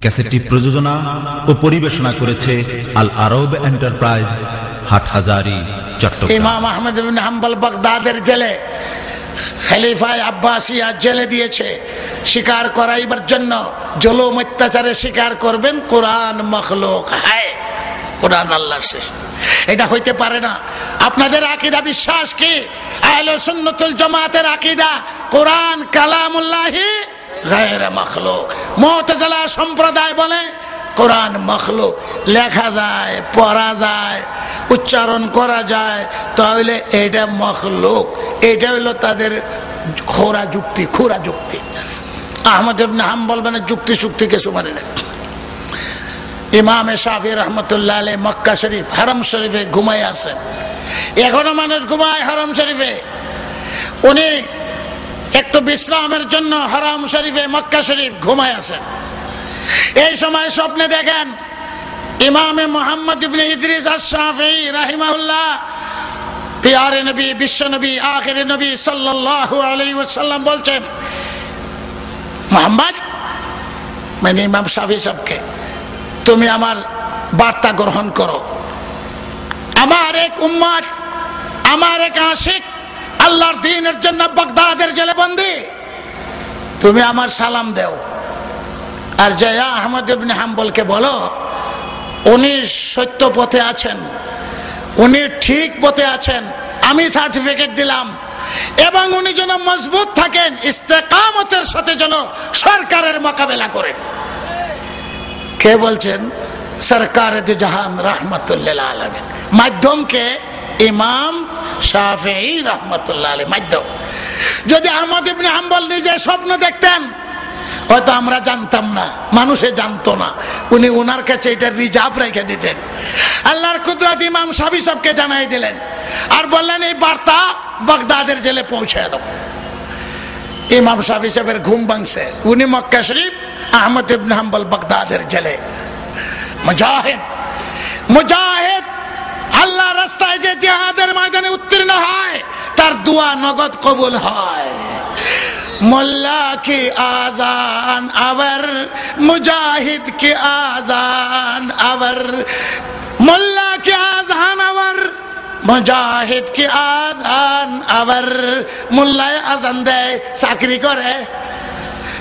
ক্যাসেটটি প্রযোজনা ও পরিবেশনা করেছে আল আরব এন্টারপ্রাইজ, হাটহাজারী, চট্টগ্রাম। ইমাম আহমদ ইবনে হাম্বল বাগদাদের জেলে খলিফায়ে আব্বাসিয়া জেলে দিয়েছে স্বীকার করাইবার জন্য। জুলুম অত্যাচারে স্বীকার করবেন কোরআন মখলুক হয়, কোরআন আল্লাহর সৃষ্টি, এটা হইতে পারে না। আপনাদের আকীদা বিশ্বাস কি? আহলে সুন্নাতুল জামাতের আকীদা কোরআন কালামুল্লাহি গায়রে মখলুক। মুতাজিলা সম্প্রদায় বলে কোরআন মখলুক, লেখা যায়, পড়া যায়, উচ্চারণ করা যায়, তাহলে এটা মখলুক। এটা হলো তাদের খোরা যুক্তি, খুরা যুক্তি। আহমদ ইবনে হাম্বল মানে যুক্তি শুক্তি কিছু মানে না। ইমাম শাফি রহমতুল্লাহ আলাইহি মক্কা শরীফ, হারাম শরীফে ঘুমায় আছেন। এখনো মানুষ ঘুমায় হারাম শরীফে। উনি একটু বিশ্রামের জন্য হারাম শরীফে, মক্কা শরীফ ঘুমায় আছেন। এই সময় স্বপ্নে দেখেন ইমামে মুহাম্মদ ইবনে ইদ্রিস আশ-শাফিঈ রাহিমাহুল্লাহ, পিয়ারে নবী, বিশ্ব নবী, আখিরে নবী সাল্লাল্লাহু আলাইহি ওয়াসাল্লাম বলছেন, মুহাম্মদ মানে ইমাম শাফিঈ সাহেবকে, তুমি আমার বার্তা গ্রহণ করো। আমার এক উম্মত, আমার এক আশিক আল্লাহর দ্বীনের জন্য বাগদাদের জেলে বন্দী, তুমি আমার সালাম দাও। আর জয়া আহমদ ইবনে হাম্বলকে বলো উনি সত্য পথে আছেন, উনি ঠিক পথে আছেন, আমি সার্টিফিকেট দিলাম, এবং উনি যেন মজবুত থাকেন, ইস্তেকামতের সাথে যেন সরকারের মোকাবেলা করেন। কে বলছেন? সরকারে দু জাহান রাহমাতুল্লিল আলামিন। মাধ্যমকে ইমাম শাফিঈ রাহমাতুল্লাহ আলাইহি মাধ্যম। যদি আহমদ ইবনে হাম্বল নিজে স্বপ্ন দেখতেন হয়তো আমরা জানতাম না, মানুষে জানতো না, উনি ওনার কাছে এটা রিজার্ভ রেখে দিতেন। আল্লাহর কুদরত ইমাম শাফিঈ সাহেবকে জানাই দিলেন আর বললেন এই বার্তা বাগদাদের জেলে পৌঁছে দাও। ইমাম শাফিঈ সাহেবের ঘুম ভাঙছে। উনি মক্কা শরীফ, আহমদ ইবনে হাম্বল বাগদাদের জেলে। মুজাহিদ, মুজাহিদ আল্লাহ রাস্তায় যে জিহাদের ময়দানে উত্তীর্ণ হয় তার দোয়া নগদ কবুল হয়। মোল্লা কি আজান আওয়ার, মুজাহিদ কি আজান আওয়ার, মোল্লা কি আজান আওয়ার, মুজাহিদ কি আজান আওয়ার। মোল্লায় আজান দেয়, চাকরি করে,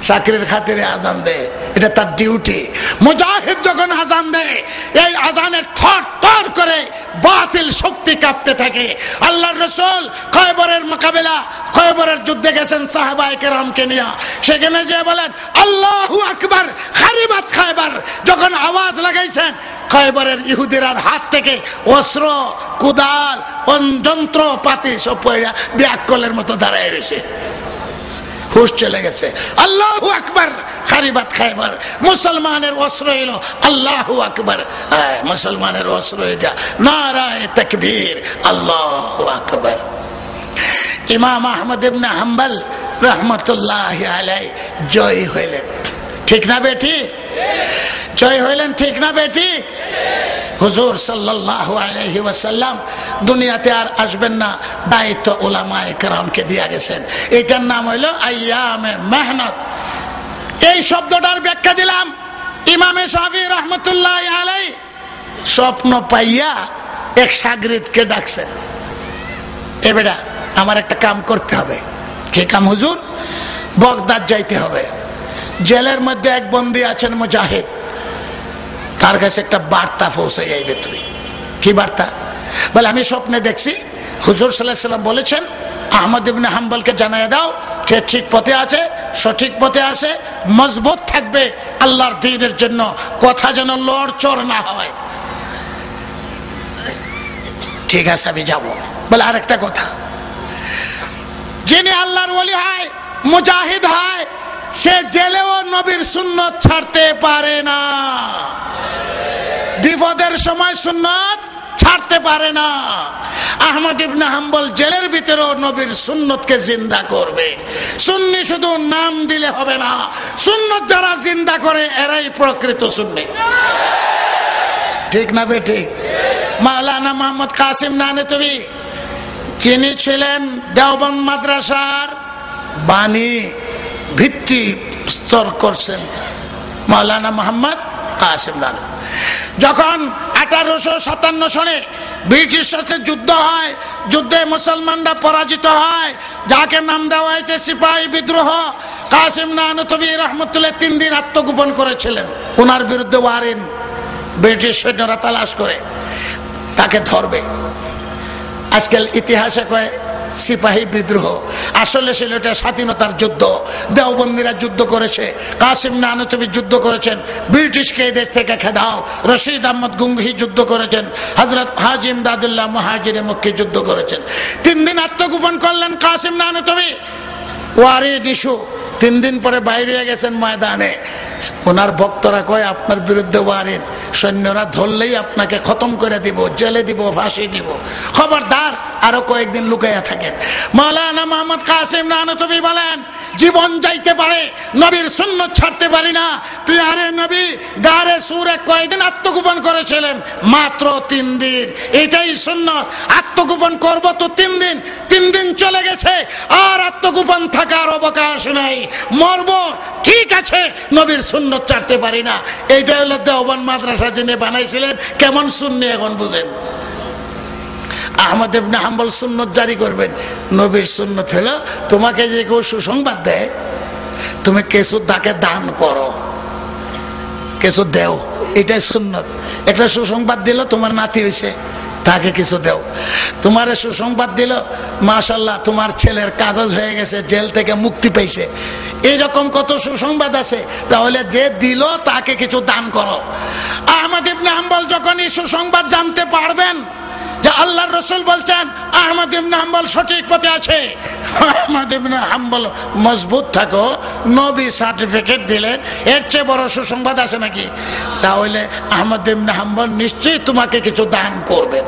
চাকরির খাতিরে আজান দেয়, এটা তার ডিউটি। মুজাহিদ যখন আজান দেয় এই আজানের থর থর করে বাতিল শক্তি কাঁপতে থাকে। আল্লাহর রাসূল খয়বরের মোকাবেলা, খয়বরের যুদ্ধে গেছেন সাহাবায়ে কেরামকে নিয়ে, সেখানে যে বলেন আল্লাহু আকবার, খারিবাত খায়বার। যখন আওয়াজ লাগাইছেন খয়বরের ইহুদিরার হাত থেকে অস্ত্র, কুদাল, যন্ত্রপাতি সব ব্যাককলের মতো দাঁড়ায় রয়েছে, হুশ চলে গেছে। আল্লাহু আকবার, খারিবাত খায়বার। মুসলমানের অস্ত্র এলো আল্লাহু আকবার, মুসলমানের অস্ত্র এটা নারায়ে তাকবীর, আল্লাহু আকবার। ইমাম আহমদ ইবনে হাম্বল রাহমাতুল্লাহি আলাইহি জয় হইলেন, ঠিক না বেটি? জয় হইলেন, ঠিক না বেটি? হুজুর সাল্লাল্লাহু আলাইহি ওয়াসাল্লাম দুনিয়াতে আর আসবেন না, দায়িত্ব উলামায়ে কেরামকে দিয়ে গেছেন। এটার নাম হইল আইয়ামে মেহনত। এই শব্দটার ব্যাখ্যা দিলাম। ইমামে শাফিঈ রাহমাতুল্লাহি আলাইহি স্বপ্ন পাইয়া এক শাগরিদকে ডাকছেন, এ বেটা আমার একটা কাম করতে হবে। কি কাম হুজুর? বাগদাদ যাইতে হবে। জেলের মধ্যে এক বন্দী আছেন মুজাহিদ, তার কাছে একটা বার্তা পৌঁছে যাইবে তুই। কি বার্তা? বলে আমি স্বপ্নে দেখছি হুজুর সাল্লাল্লাহু আলাইহি ওয়াসাল্লাম বলেছেন আহমদ ইবনে হাম্বলকে জানিয়ে দাও সে ঠিক পথে আছে, সঠিক পথে আছে, মজবুত থাকবে আল্লাহর দ্বীনের জন্য, কথা যেন লড়চড় না হয়। ঠিক আছে আমি যাব। বলে আরেকটা কথা, যিনি আল্লাহর ওলি হয়, মুজাহিদ হয়, সে জেলেও নবীর সুন্নত ছাড়তে পারে না, বিপদের সময় সুন্নত ছাড়তে পারে না। আহমদ ইবনে হাম্বল জেলের ভিতরেও নবীর সুন্নতকে জিন্দা করবে। সুন্নি শুধু নাম দিলে হবে না, সুন্নত যারা জিন্দা করে এরাই প্রকৃত সুন্নি, ঠিক না বেটি? মাওলানা মোহাম্মদ কাসিম নানতবী যিনি ছিলেন দেওবন্দ মাদ্রাসার বাণী ভিত্তি স্তর করছেন, মাওলানা মোহাম্মদ কাসেম নানতবী। যখন 1857 সনে ব্রিটিশ সাথে যুদ্ধ হয়, যুদ্ধে মুসলমানরা পরাজিত হয়, যাকে নাম দেওয়া হয়েছে সিপাহী বিদ্রোহ, কাসেম নানতবী রহমতুল্লাহ 3 দিন আত্মগোপন করেছিলেন। ওনার বিরুদ্ধে ওয়ারেন্ট ব্রিটিশ সৈন্যরা তালাশ করে তাকে ধরবে। আজকাল ইতিহাসে কয় সিপাহী বিদ্রোহ, আসলে ছিল এটা স্বাধীনতার যুদ্ধ। দেওবন্দিরা যুদ্ধ করেছে, কাসেম নানতবী যুদ্ধ করেছেন, ব্রিটিশকে এই দেশ থেকে খেদাও। রশিদ আহমদ গঙ্গোহী যুদ্ধ করেছেন, হযরত হাজী ইমদাদুল্লাহ মুহাজিরে মক্কি যুদ্ধ করেছেন। 3 দিন আত্মগোপন করলেন কাসেম নানতবী। ওয়ারি নিশু 3 দিন পরে বাইরে গেছেন ময়দানে। ওনার ভক্তরা কয় আপনার বিরুদ্ধে ওয়ারেন্ট, সৈন্যরা ধরলেই আপনাকে খতম করে দিব, জেলে দিব, ফাঁসি দিব, খবরদার আরো কয়েকদিন লুকাইয়া থাকেন। মাওলানা মোহাম্মদ কাসেম নানতবী বলেন, জীবন যাইতে পারে, নবীর সুন্নত ছাড়তে পারি না। পিয়ারে নবী গারে সুরে কয়েকদিন আত্মগোপন করেছিলেন, মাত্র 3 দিন। এটাই সুন্নত। আত্মগোপন করব তো 3 দিন, 3 দিন চলে গেছে, আর আত্মগোপন থাকার অবকাশ নাই। মরব ঠিক আছে, নবীর সুন্নত ছাড়তে পারি না। এইটা হলো দেওবন্দ মাদ্রাসা যিনি বানাইছিলেন। কেমন সুন্নি এখন বুঝেন। আহমদ ইবনে হাম্বল সুন্নত জারি করবেন। নবীর সুন্নত হলো তোমাকে যে কেউ সুসংবাদ দেয়, তুমি কিছু তাকে দান করো, কিছু দেও, এটাই সুন্নত। একটা সুসংবাদ দিল তোমার নাতি হয়েছে, তাকে কিছু দেও। তোমার সুসংবাদ দিল মাশাআল্লাহ তোমার ছেলের কাগজ হয়ে গেছে, জেল থেকে মুক্তি পেয়েছে, এইরকম কত সুসংবাদ আছে। তাহলে যে দিল তাকে কিছু দান করো। আহমদ ইবনে হাম্বল যখন এই সুসংবাদ জানতে পারবেন যে আল্লাহর রাসূল বলছেন আহমদ ইবনে হাম্বল সঠিক পথে আছে, আহমদ ইবনে হাম্বল মজবুত থাকো, নবী সার্টিফিকেট দিলেন, এর চেয়ে বড় সুসংবাদ আছে নাকি? তাহলে আহমদ ইবনে হাম্বল নিশ্চয়ই তোমাকে কিছু দান করবেন।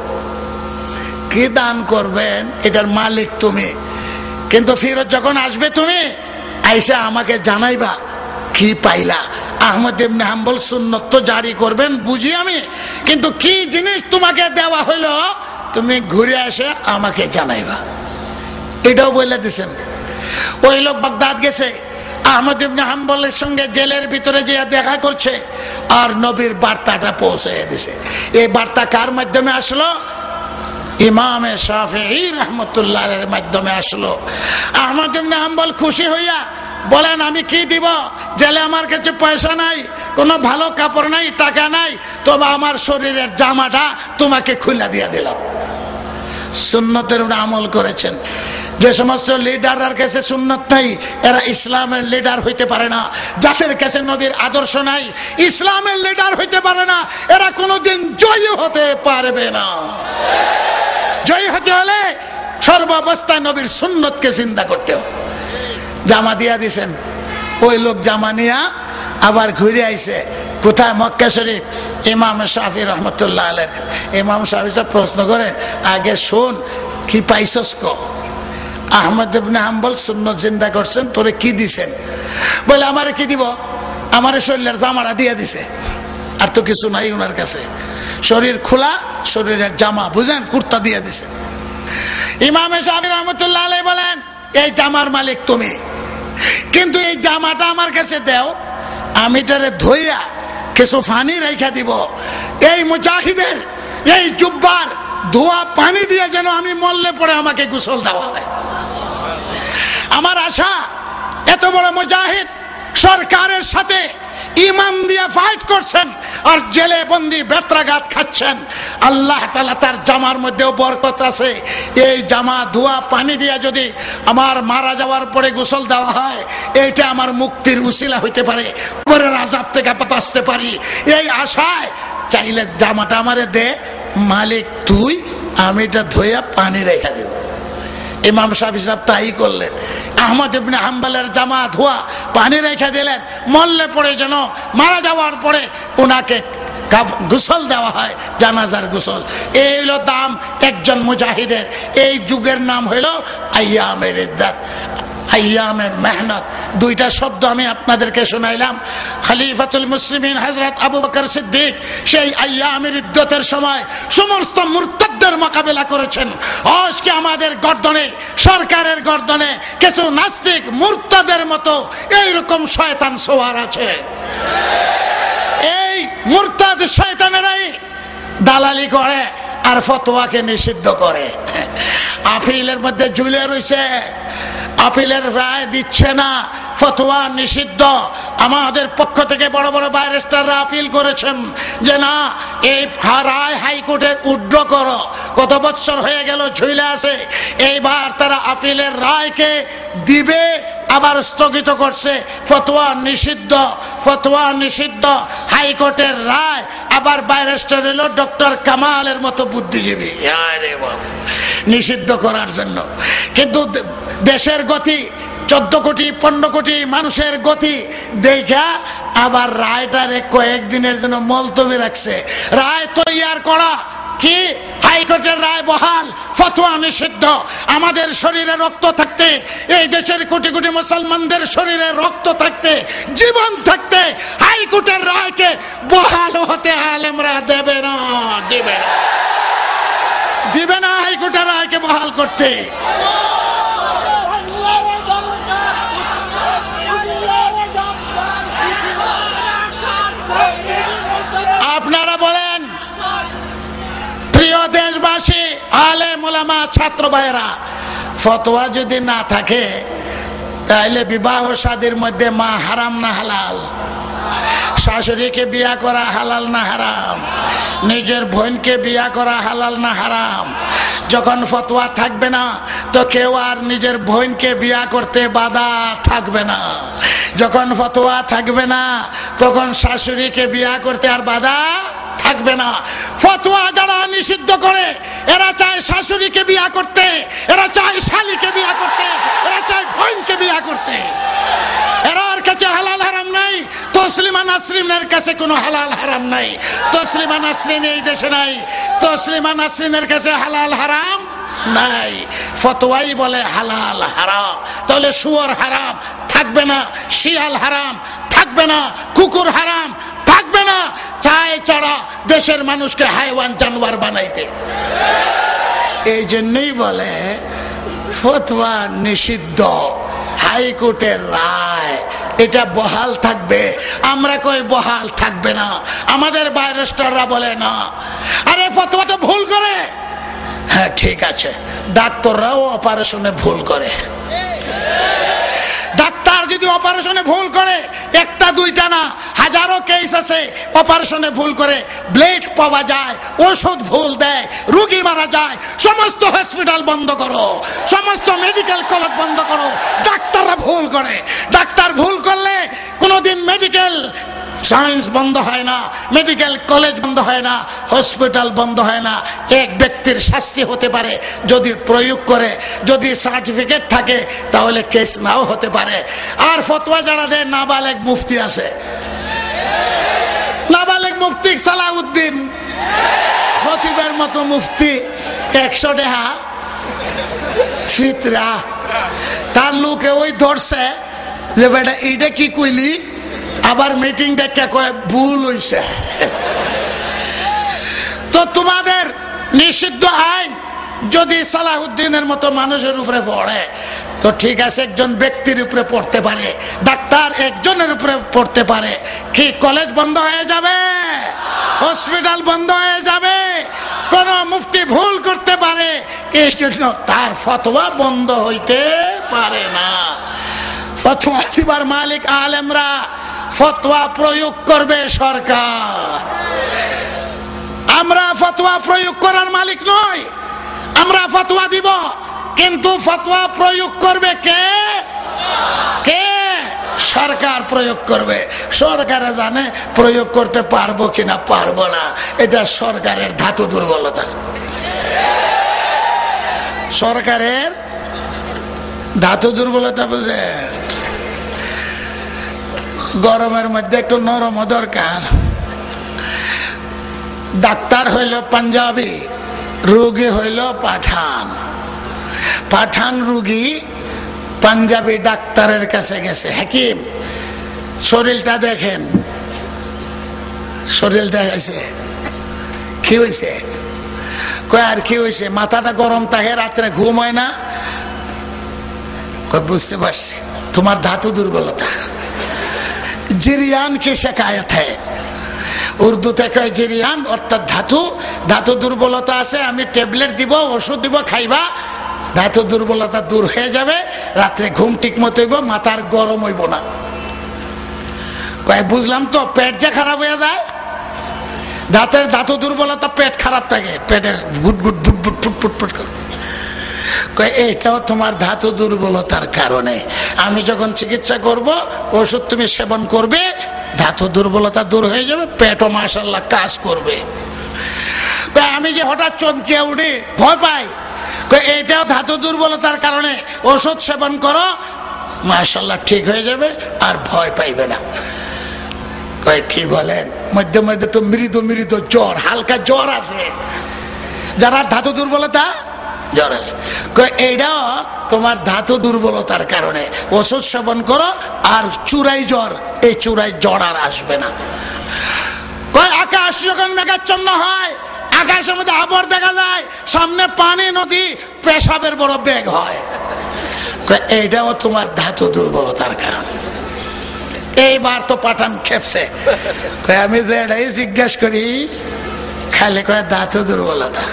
কি দান করবেন এটার মালিক তুমি, কিন্তু ফিরত যখন আসবে তুমি আইসা আমাকে জানাইবা কি পাইলা। আহমদ ইবনে হাম্বল সুন্নত তো জারি করবেন বুঝি আমি, কিন্তু কি জিনিস তোমাকে দেওয়া হলো তুমি ঘুরে এসে আমাকে জানাইবা, এটাও বলে দিছেন। ওই লোক বাগদাদ গেছে, আহমদ ইবনে হাম্বলের সঙ্গে জেলের ভিতরে যে দেখা করছে, আর নবীর বার্তাটা পৌঁছে দিছে। এই বার্তা কার মাধ্যমে আসলো? ইমামে শাফিঈ রাহমাতুল্লাহের মাধ্যমে আসলো। আহমদ ইবনে হাম্বল খুশি হইয়া বলেন আমি কি দিব, জেলে আমার কাছে পয়সা নাই, কোনো ভালো কাপড় নাই, টাকা নাই, তবে আমার শরীরের জামাটা তোমাকে খুলে দিয়ে দিলাম। সুন্নতের আমল করেছেন। যে সমস্ত লিডারের কাছে সুন্নত নাই, এরা ইসলামের লিডার হইতে পারে না। যাদের কাছে নবীর আদর্শ নাই, ইসলামের লিডার হইতে পারে না, এরা কোনোদিন জয়ী হতে পারবে না। জয়ী হতে হলে সর্বাবস্থায় নবীর সুন্নতকে চিন্তা করতে হবে। জামা দিয়া দিছেন, ওই লোক জামা নিয়া আবার ঘুরে আইছে কোথায়? মক্কা শরীফ। ইমাম শাফি রহমতুল্লাহ আলাইহি, ইমাম শাফি সাহেব প্রশ্ন করেন আগে শোন কি পাইছস ক। আহমদ ইবনে হাম্বল সুন্নত জিন্দা করছেন, তোরে কি দিছেন? বলে আমারে কি দিব, আমারে শরীরের জামাটা দিয়ে দিছে, আর তো কিছু নাই ওনার কাছে। শরীর খোলা, শরীরের জামা বুঝেন, কুর্তা দিয়ে দিছে। ইমাম শাফি রহমতুল্লাহ আলাইহি বলেন এই জামার মালিক তুমি, কিন্তু এই জামাটা আমার কাছে দেও, আমি তারে ধইয়া কিছু পানি রেখা দিব, এই মুজাহিদের এই জুব্বার ধোয়া পানি দিয়ে যেন আমি মরলে পরে আমাকে গোসল দেওয়া হয়। আমার আশা এত বড় মুজাহিদ সরকারের সাথে ইমান দিয়ে ফাইট করছেন, আর জেলে বন্দি বেত্রাঘাত খাচ্ছেন। আল্লাহ তাআলা তার জামার মধ্যেও বরকত আছে। এই জামা ধোয়া পানি দিয়ে যদি আমার মারা যাওয়ার পরে গোসল দেওয়া হয়, এইটা আমার মুক্তির উসিলা হইতে পারে, কবরের আযাব থেকে বাঁচতে পারি। এই আশায় চাইলে জামাটা আমারে দে, মালিক তুই, আমি এটা ধোয়া পানি রেখে দেব। ইমাম শাফি সাহেব তাই করলেন। আহমদ ইবনে হাম্বলের জামা ধোয়া পানি রেখে দিলেন, মরলে পরে যেন মারা যাওয়ার পরে ওনাকে গোসল দেওয়া হয়, জানাজার গোসল। এই হলো দাম একজন মুজাহিদের। এই যুগের নাম হইল আইয়ামের ইদ্দাত, আইয়ামে মেহনত। দুইটা শব্দ আমি আপনাদেরকে শোনাইলাম। খলিফাতুল মুসলিমিন হযরত আবু বকর সিদ্দিক সেই আইয়ামের ইদ্দতের সময় সমস্ত মুরতাদদের মোকাবেলা করেছেন। আজকে আমাদের গর্দনে, সরকারের গর্দনে কিছু নাস্তিক মুরতাদের মতো এইরকম শয়তান সোয়ার আছে। এই মুরতাদ শয়তানেরাই দালালি করে আর ফতোয়াকে নিষিদ্ধ করে। আপিলের মধ্যে ঝুলে রয়েছে, আপিলের রায় দিচ্ছে না, ফতোয়া নিষিদ্ধ। আমাদের পক্ষ থেকে বড় বড় ব্যারিস্টাররা আপিল করেছেন যে না, এই রায় হাইকোর্টের উড্র করো। কত বছর হয়ে গেল ঝুলে আছে, এইবার তারা আপিলের রায়কে দিবে, আবার স্থগিত করছে। ফতোয়া নিষিদ্ধ, ফতোয়া নিষিদ্ধ, হাইকোর্টের রায়। আবার ব্যারিস্টার এলো ডক্টর কামালের মতো বুদ্ধিজীবী নিষিদ্ধ করার জন্য। কিন্তু দেশের গতি, 14 কোটি 15 কোটি মানুষের গতি দেখা আবার রায়টারে কয়েকদিনের জন্য মুলতবি রাখছে। রায় তৈয়ার করা কি? হাইকোর্টের রায় বহাল, ফতোয়া নিষিদ্ধ। আমাদের শরীরে রক্ত থাকতে, এই দেশের কোটি কোটি মুসলমানদের শরীরে রক্ত থাকতে, জীবন থাকতে হাইকোর্টের রায়কে বহাল হতে আলেমরা দেবে না, দিবে না, দিবে না হাইকোর্টের রায়কে বহাল করতে। আপনারা বলেন, প্রিয় দেশবাসী, আলেম ওলামা, ছাত্র ভাইয়েরা, ফতোয়া যদি না থাকে তাহলে বিবাহ শাদীর মধ্যে মা হারাম না হালাল? শাশুড়িকে বিয়া করা হালাল না হারাম? নিজের বোনকে বিয়া করা হালাল না হারাম? যখন ফতোয়া থাকবে না তো কেউ আর নিজের বোনকে বিয়া করতে বাধা থাকবে না। যখন ফতোয়া থাকবে না তখন শাশুড়িকে বিয়া করতে আর বাধা থাকবে না। ফতোয়া যারা নিষিদ্ধ করে এরা চায় শাশুড়িকে বিয়া করতে, এরা চায় শালীকে বিয়া করতে, এরা চায় বোনকে বিয়া করতে। এরার কাছে হালাল হারাম নাই, তসলিমা নাসরিনের কাছে কোনো হালাল হারাম নাই। তসলিমা নাসরিন এই দেশে নাই, তসলিমা নাসরিনের কাছে হালাল হারাম নাই। ফতোয়াই বলে হালাল হারাম। তাহলে শুয়োর হারাম থাকবে না, শিয়াল হারাম থাকবে না, কুকুর হারাম থাকবে না। চায় ছাড়া দেশের মানুষকে হাইওয়ান জানোয়ার বানাইতে। এই জন্যই বলে ফতোয়া নিষিদ্ধ, হাইকোর্টের রায় এটা বহাল থাকবে। আমরা কই বহাল থাকবে না। আমাদের ব্যারিস্টাররা বলে না, আরে ফতোয়া তো ভুল করে। হ্যাঁ ঠিক আছে, ডাক্তাররাও অপারেশনে ভুল করে। ডাক্তার যদি অপারেশনে ভুল করে, একটা দুইটা না, হাজারো কেস আছে অপারেশনে ভুল করে, ব্লেড পাওয়া যায়, ওষুধ ভুল দেয়, রোগী মারা যায়। সমস্ত হসপিটাল বন্ধ করো, সমস্ত মেডিকেল কলেজ বন্ধ করো। ডাক্তাররা ভুল করে। ডাক্তার ভুল করলে কোনোদিন মেডিকেল সায়েন্স বন্ধ হয় না, মেডিকেল কলেজ বন্ধ হয় না, হসপিটাল বন্ধ হয় না। এক ব্যক্তির শাস্তি হতে পারে যদি প্রয়োগ করে, যদি সার্টিফিকেট থাকে তাহলে কেস নাও হতে পারে। আর ফতোয়া যারা দেয়, নাবালেগ মুফতি আছে, নাবালেগ মুফতি সালাউদ্দিন খতিবের মতো মুফতি, 100 টাকা ফিতরা। তার লোকে ওই ধরছে যে বেটা এইটা কি কইলি, আবার মিটিং দেখে কয় ভুল হইছে। তো তোমাদের নিষিদ্ধ আইন যদি সালাউদ্দিনের মতো মানুষের উপরে পড়ে তো ঠিক আছে, একজন ব্যক্তির উপরে পড়তে পারে, ডাক্তার একজনের উপরে পড়তে পারে। কি কলেজ বন্ধ হয়ে যাবে? হসপিটাল বন্ধ হয়ে যাবে? কোন মুফতি ভুল করতে পারে, তার ফতোয়া বন্ধ হইতে পারে না। ফতোয়া দিবার মালিক আলেমরা, ফতোয়া প্রয়োগ করবে সরকার। আমরা ফতোয়া প্রয়োগ করার মালিক নই। আমরা ফতোয়া দিব, কিন্তু ফতোয়া প্রয়োগ করবে কে? কে? সরকার প্রয়োগ করবে। সরকারে জানে প্রয়োগ করতে পারবো কিনা পারবো না, এটা সরকারের ধাতু দুর্বলতা। সরকারের ধাতু দুর্বলতা বুঝে। গরমের মধ্যে একটু নরম দরকার। ডাক্তার হইল পাঞ্জাবি, রোগী হইল পাঠান। পাঠান রোগী পাঞ্জাবি ডাক্তারের কাছে গেছে, হাকিম শরীরটা দেখেন। শরীর দেখাইছে, কি হয়েছে? কয় আর কি হয়েছে? মাথাটা গরম থাকে, রাত্রে ঘুম হয় না। বুঝতে পারছি, তোমার ধাতু দুর্বলতা। জিরিয়ান কি শিকায়ত है উর্দুতে কয় জিরিয়ান অর্থাৎ ধাতু ধাতু দুর্বলতা আছে আমি ট্যাবলেট দিব ওষুধ দিব খাইবা ধাতু দুর্বলতা দূর হয়ে যাবে রাতে ঘুম ঠিক মতো হইব মাথার গরম হইব না কয় বুঝলাম তো পেট যে খারাপ হয়ে যায় দাঁতের ধাতু দুর্বলতা পেট খারাপ থাকে পেটে গুট গুট ফুট ফুট ফুট ফুট ফুট করে এটাও তোমার ধাতু দুর্বলতার কারণে আমি যখন চিকিৎসা করব ওষুধ তুমি সেবন করবে ধাতু দুর্বলতা দূর হয়ে যাবে পেটও মাশাআল্লাহ কাজ করবে আমি যে হঠাৎ চমকে উঠি ভয় পাই এটাও ধাতু দুর্বলতার কারণে ওষুধ সেবন করো মাশাআল্লাহ ঠিক হয়ে যাবে আর ভয় পাইবে না কি বলেন মধ্যে মধ্যে তো মৃদু মৃদু জ্বর হালকা জ্বর আছে যারা ধাতু দুর্বলতা জ্বর আছে এইটাও তোমার ধাতু দুর্বলতার কারণে ওষুধ সেবন করো আর চূড়াই জ্বর এই চূড়াই জ্বর আর আসবে না আকাশ যখন মেঘাচ্ছন্ন হয় আকাশের মধ্যে আবর দেখা যায় সামনে পানি নদী পেশাবের বড় বেগ হয় এইটাও তোমার ধাতু দুর্বলতার কারণে এইবার তো পাঠান খেপছে আমি এটাই জিজ্ঞেস করি খালি কয় ধাতু দুর্বলতা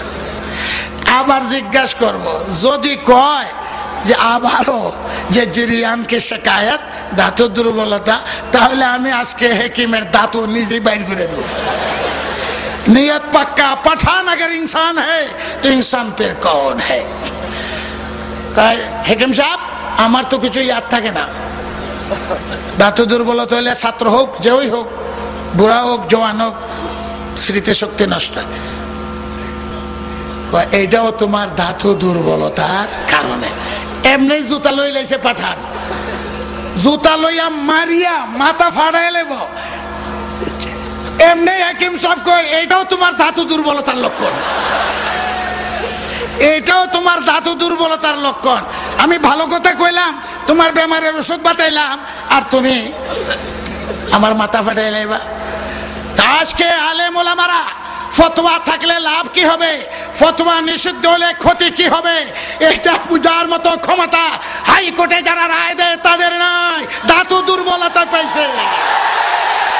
আবার জিজ্ঞাসা করব যদি কয় যে আবারও যে জিরিয়ানকে শিকায়ত ধাতু দুর্বলতা তাহলে আমি আজকে হেকিমের দাঁতু নিজেই বাইর করে দেব নিয়ত পাক্কা পাঠান अगर इंसान है तो इंसान फिर कौन है তাই হেকিম সাহেব আমার তো কিছু ইয়াদ থাকে না ধাতু দুর্বলতা হলে ছাত্র হোক যেই হোক বুড়া হোক জওয়ান হোক স্মৃতিশক্তি নষ্ট এইটাও তোমার ধাতু দুর্বলতার কারণে এমনি জুতা লই লাইছে পাঠান জুতা লইয়া মারিয়া মাথা ফাড়াই লেব এমনি হাকিম সাহেব কয় এইটাও তোমার ধাতু দুর্বলতার লক্ষণ এইটাও তোমার ধাতু দুর্বলতার লক্ষণ আমি ভালো কথা কইলাম তোমার বেমারের ওষুধ বাতাইলাম আর তুমি আমার মাথা ফাটাই লাইবা আজকে আলেম ওলামারা ফতোয়া থাকলে লাভ কি হবে ফতোয়া নিষিদ্ধ হলে ক্ষতি কি হবে এটা পূজার মতো ক্ষমতা হাইকোর্টে যারা রায় দেয় তাদের নাই ধাতু দুর্বলতা পাইছে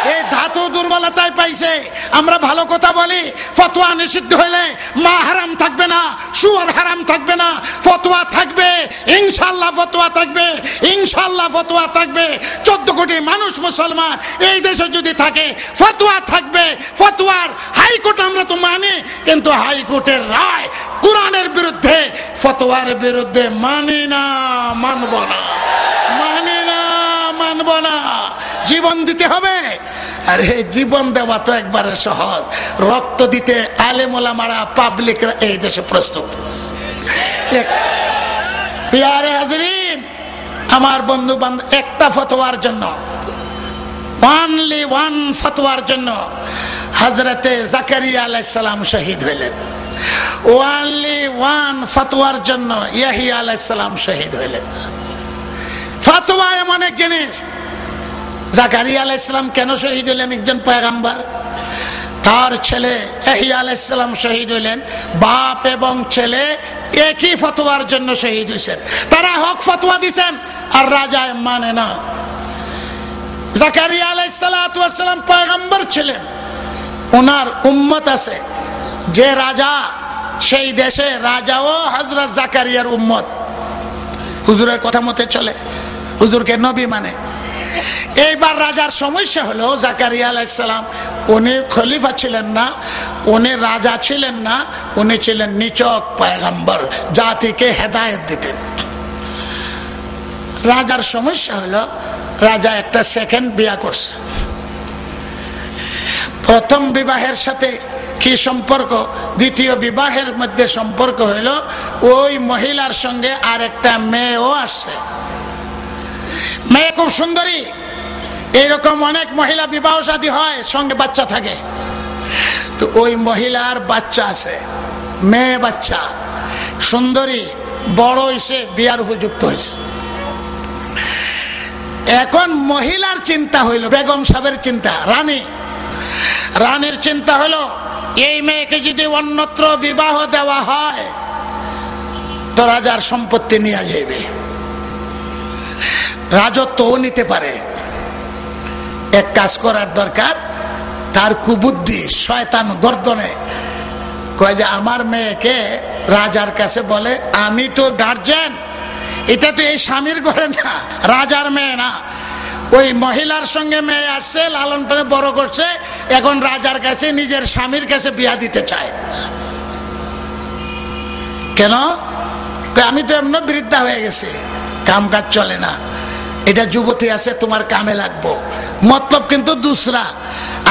এই ধাতু দুর্বলতায় পাইছে আমরা ভালো কথা বলি ফতোয়া নিষিদ্ধ হলে মা হারাম থাকবে না সুয়ার হারাম থাকবে না ফতোয়া থাকবে ইনশাআল্লাহ ফতোয়া থাকবে ইনশাআল্লাহ ফতোয়া থাকবে 14 কোটি মানুষ মুসলমান এই দেশে যদি থাকে ফতোয়া থাকবে ফতোয়ার হাইকোর্ট আমরা তো মানি কিন্তু হাইকোর্টের রায় কোরআনের বিরুদ্ধে ফতোয়ার বিরুদ্ধে মানি না মানব না মানি না মানব না জীবন দিতে হবে আরে জীবন দেওয়া তো একবারে সহজ রক্ত দিতে আলেম ওলামারা পাবলিকরা এই দেশে প্রস্তুত প্রিয় হাজরিন আমার বন্ধু বান্ধব একটা ফতোয়ার জন্য অনলি ওয়ান ফতোয়ার জন্য হযরতে জাকারিয়া আলাইহিস সালাম শহীদ হলেন অনলি ওয়ান ফতোয়ার জন্য ইয়াহিয়া আলাইহিস সালাম শহীদ হলেন ফতোয়া এমন এক জিনিস জাকারিয়া আলাইহিস সালাম কেন শহীদ হলেন একজন পয়গম্বর তার ছেলে ইয়াহিয়া আলাইহিস সালাম শহীদ হলেন বাপ এবং ছেলে একই ফতোয়ার জন্য শহীদ হয়েছেন তারা হক ফতোয়া দিবেন আর রাজা মানে না জাকারিয়া আলাইহিস সালাতু ওয়াস সালাম পয়গম্বর ছিলেন ওনার উম্মত আছে যে রাজা সেই দেশে রাজাও হযরত জাকারিয়ার উম্মত হুজুরের কথা মতে চলে হুজুরকে নবী মানে এইবার রাজার সমস্যা হলো জাকারিয়া আলাইহিস সালাম উনি খলিফা ছিলেন না উনি রাজা ছিলেন না উনি ছিলেন নিচক পয়গম্বর জাতিকে হেদায়েত দিতেন রাজার সমস্যা হলো রাজা একটা সেকেন্ড বিয়ে করছে প্রথম বিবাহের সাথে কি সম্পর্ক দ্বিতীয় বিবাহের মধ্যে সম্পর্ক হলো ওই মহিলার সঙ্গে আরেকটা মেয়েও আসছে মেয়ে খুব সুন্দরী এইরকম অনেক মহিলা বিবাহ শাদী হয় সঙ্গে বাচ্চা থাকে তো ওই মহিলার বাচ্চা আছে মেয়ে বাচ্চা সুন্দরী বড় হয়েছে বিয়ার উপযুক্ত হয়েছে এখন মহিলার চিন্তা হইল বেগম সাহেবের চিন্তা রানীর চিন্তা হলো এই মেয়েকে যদি অন্যত্র বিবাহ দেওয়া হয় তো রাজার সম্পত্তি নিয়ে যাবে রাজত্বও নিতে পারে এক কাজ করার দরকার, তার কুবুদ্ধি শয়তান গর্দনে কয় যে আমার মেয়েকে রাজার কাছে বলে, আমি তো গার্জেন, এটা তো এই স্বামীর ঘরে না, রাজার মেয়ে না, ওই মহিলার সঙ্গে মেয়ে আসছে, লালন পালন বড় করছে, এখন রাজার কাছে নিজের স্বামীর কাছে বিয়া দিতে চায়। কেন? আমি তো এমন বৃদ্ধা হয়ে গেছে, কাম কাজ চলে না, এটা যুবতী আছে, তোমার কামে লাগবো। মতলব কিন্তু দুসরা।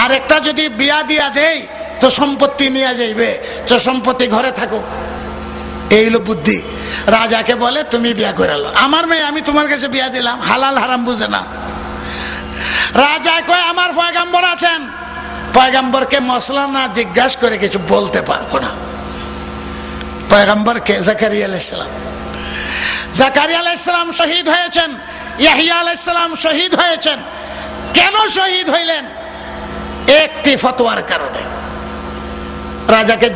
আর একটা যদি বিয়া দিয়া দেই তো সম্পত্তি নিয়ে যাইবে, তো সম্পত্তি ঘরে থাকো, এই হলো বুদ্ধি। রাজাকে বলে তুমি বিয়া করে লো, আমার মেয়ে আমি তোমার কাছে বিয়া দিলাম, হালাল হারাম বুঝে না। রাজা কয় আমার পয়গাম্বর আছেন, পয়গাম্বরকে মশলা না জিজ্ঞাসা করে কিছু বলতে পারবো না। পয়গাম্বরকে জাকারিয়া আলাইহিস সালাম, জাকারিয়া আলাইহিস সালাম শহীদ হয়েছেন, ইয়াহইয়া আলাইহিস সালাম শহীদ হয়েছেন। কেন শহীদ হইলেন? একটি ফতোয়ার কারণে। রাজাকে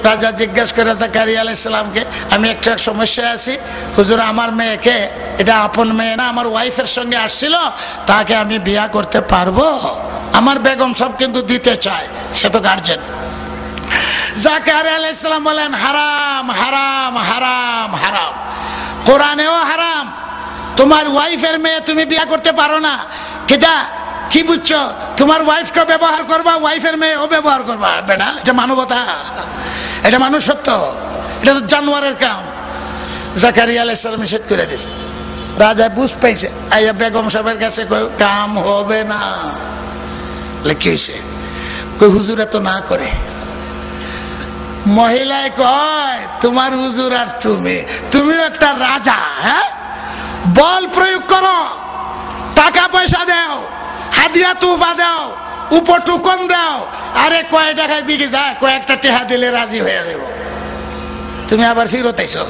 রাজা জিজ্ঞাসা করে জাকারিয়া আলাইহিস সালামকে, আমি একটা সমস্যায় আছি হুজুর, আমার মেয়েকে, এটা আপন মেয়ে না, আমার ওয়াইফের সঙ্গে আসছিল, তাকে আমি বিয়া করতে পারবো? আমার বেগম সব কিন্তু দিতে চায়, সে তো গার্জেন। জাকারিয়া আলাইহিস সালাম বলেন হারাম হারাম হারাম হারাম, কোরআনেও হারাম। তোমার ওয়াইফের মেয়ে তুমি বিয়া করতে পারো না। কিটা কি বুঝছো? তোমার ওয়াইফকে ব্যবহার করবা, ওয়াইফের মেয়ে ও ব্যবহার করবা। বেটা, এটা মানবতা, এটা মানুষত্ব, এটা তো জানোয়ারের কাম। জাকারিয়া আলাইহিস সালাম নিষেধ করে দিয়েছে। রাজা বুঝ পাইছে, আইয়া বেগম সাহেবের কাছে কাম হবে না। কি হয়েছে? কই হুজুর এত না করে। মহিলায় কয় তোমার হুজুর আর তুমিও একটা রাজা, হ্যাঁ, বল প্রয়োগ করো, টাকা পয়সা দাও, হাদিয়া তুফা দাও, উপটুকন দাও, আরে কয় টাকায় বিকে যায়, কয়েকটা টেহা দিলে রাজি হয়ে দেব। তুমি আবার ফিরত আইছো।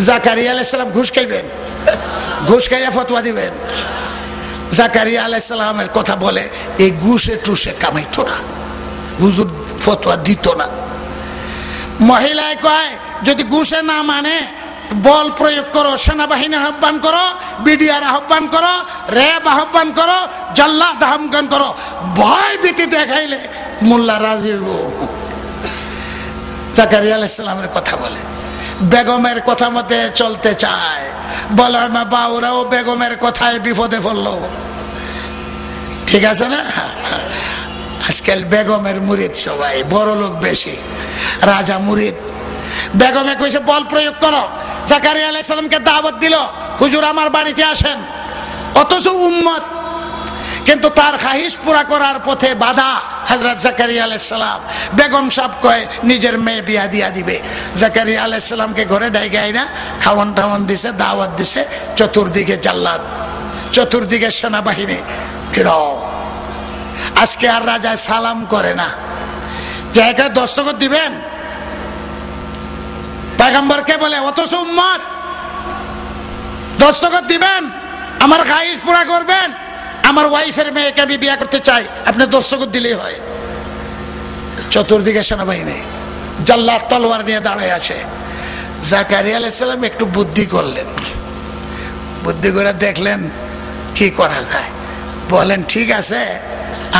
জাকারিয়া আলাইহিস সালাম ঘুষ খাইবেন, ঘুষ খাইয়া ফতোয়া দিবেন। জাকারিয়া আলাইহিস সালামের কথা বলে এই ঘুষে টুসে কামাইতো না, হুজুর ফতোয়া দিত না। মহিলায় কয় যদি ঘুষে না মানে বল প্রয়োগ করো, সেনাবাহিনী আহ্বান করো, বিডিআর আহ্বান করো, র্যাব আহ্বান করো, জাল্লাদ আহ্বান করো, ভয় ভীতি দেখাইলে মোল্লা রাজি হইব। জাকারিয়া আলাইহিস সালামের কথা বলে, বেগমের কথা মতে চলতে চায়, বলে না বাউরাও বেগমের কথায় বিপদে পড়লো। ঠিক আছে না? আজকাল বেগমের মুরিদ সবাই, বড় লোক বেশি, রাজা মুরিদ। বেগমে কইছে বল প্রয়োগ করো। জাকারিয়া আলাইহিস সালামকে দাওয়াত দিল, হুজুর আমার বাড়িতে আসেন, অথচ উম্মত। কিন্তু তার খাহিশ পুরা করার পথে বাধা। হযরত জাকারিয়া আলাইহিস সালাম, বেগম সাহেব কয় নিজের মেয়ে বিয়া দিয়া দিবে। জাকারিয়া আলাইহিস সালামকে ঘরে ডাইগাই না, খাওয়ান টাওয়ান দিছে, দাওয়াত দিছে, চতুর্দিকে জাল্লাদ, চতুর্দিকে সেনাবাহিনী ঘেরাও। আজকে আর রাজা সালাম করে না, জায়গায় দস্তখত দিবেন, পয়গম্বরকে বলে, অথচ উম্মত দস্তখত দিবেন, আমার খাহিশ পুরা করবেন, আমার ওয়াইফের মেয়েকে আমি বিয়ে করতে চাই, আপনি দস্তখত দিলেই হয়। চতুর্দিকে সেনাবাহিনী, জাল্লাদ তলোয়ার নিয়ে দাঁড়ায় আছে। জাকারিয়া আলাইহিস সালাম একটু বুদ্ধি করলেন, বুদ্ধি করে দেখলেন কি করা যায়। বলেন ঠিক আছে,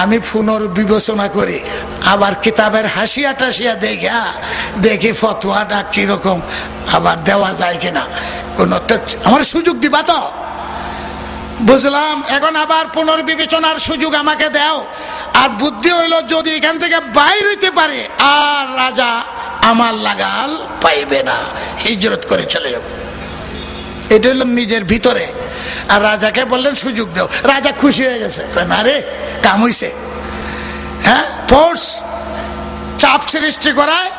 আমি পুনর্বিবেচনা করি, আবার কিতাবের হাসিয়া টাসিয়া দেখি ফতোয়াটা কিরকম, আবার দেওয়া যায় কিনা, কোন আমার সুযোগ দিবা তো। বুঝলাম, এখন আবার পুনর্বিবেচনার সুযোগ আমাকে দাও। আর বুদ্ধি হইল যদি এখান থেকে বাইর হইতে পারে আর রাজা আমার লাগাল পাইবে না, হিজরত করে চলে যাবে। এটা হইল নিজের ভিতরে। আর রাজাকে বললেন সুযোগ দাও, রাজা খুশি হয়ে গেছে, না রে কাম হইছে, হ্যাঁ, ফোর্স চাপ সৃষ্টি করায়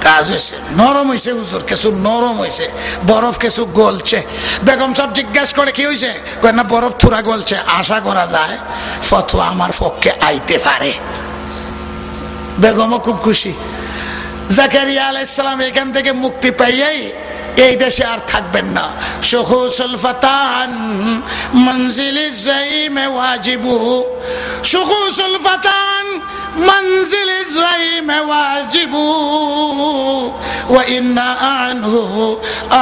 কাজ হয়েছে, নরম হয়েছে হুজুর, কিছু নরম হয়েছে, বরফ কিছু গলছে। বেগম সাহেব জিজ্ঞাসা করে কি হয়েছে, না বরফ থুরা গলছে, আশা করা যায় ফতোয়া আমার পক্ষে আইতে পারে। বেগমও খুব খুশি। জাকারিয়া আলাইহিস সালাম এখান থেকে মুক্তি পাইয়াই এই দেশে আর থাকবেন না। শুখুসুল ফাতান মনজিলিজ জাইমে ওয়াজিবু, শুখুসুল ফাতান মনজিলিজ জাইমে ওয়াজিবু, ওয়া ইন্না আনহু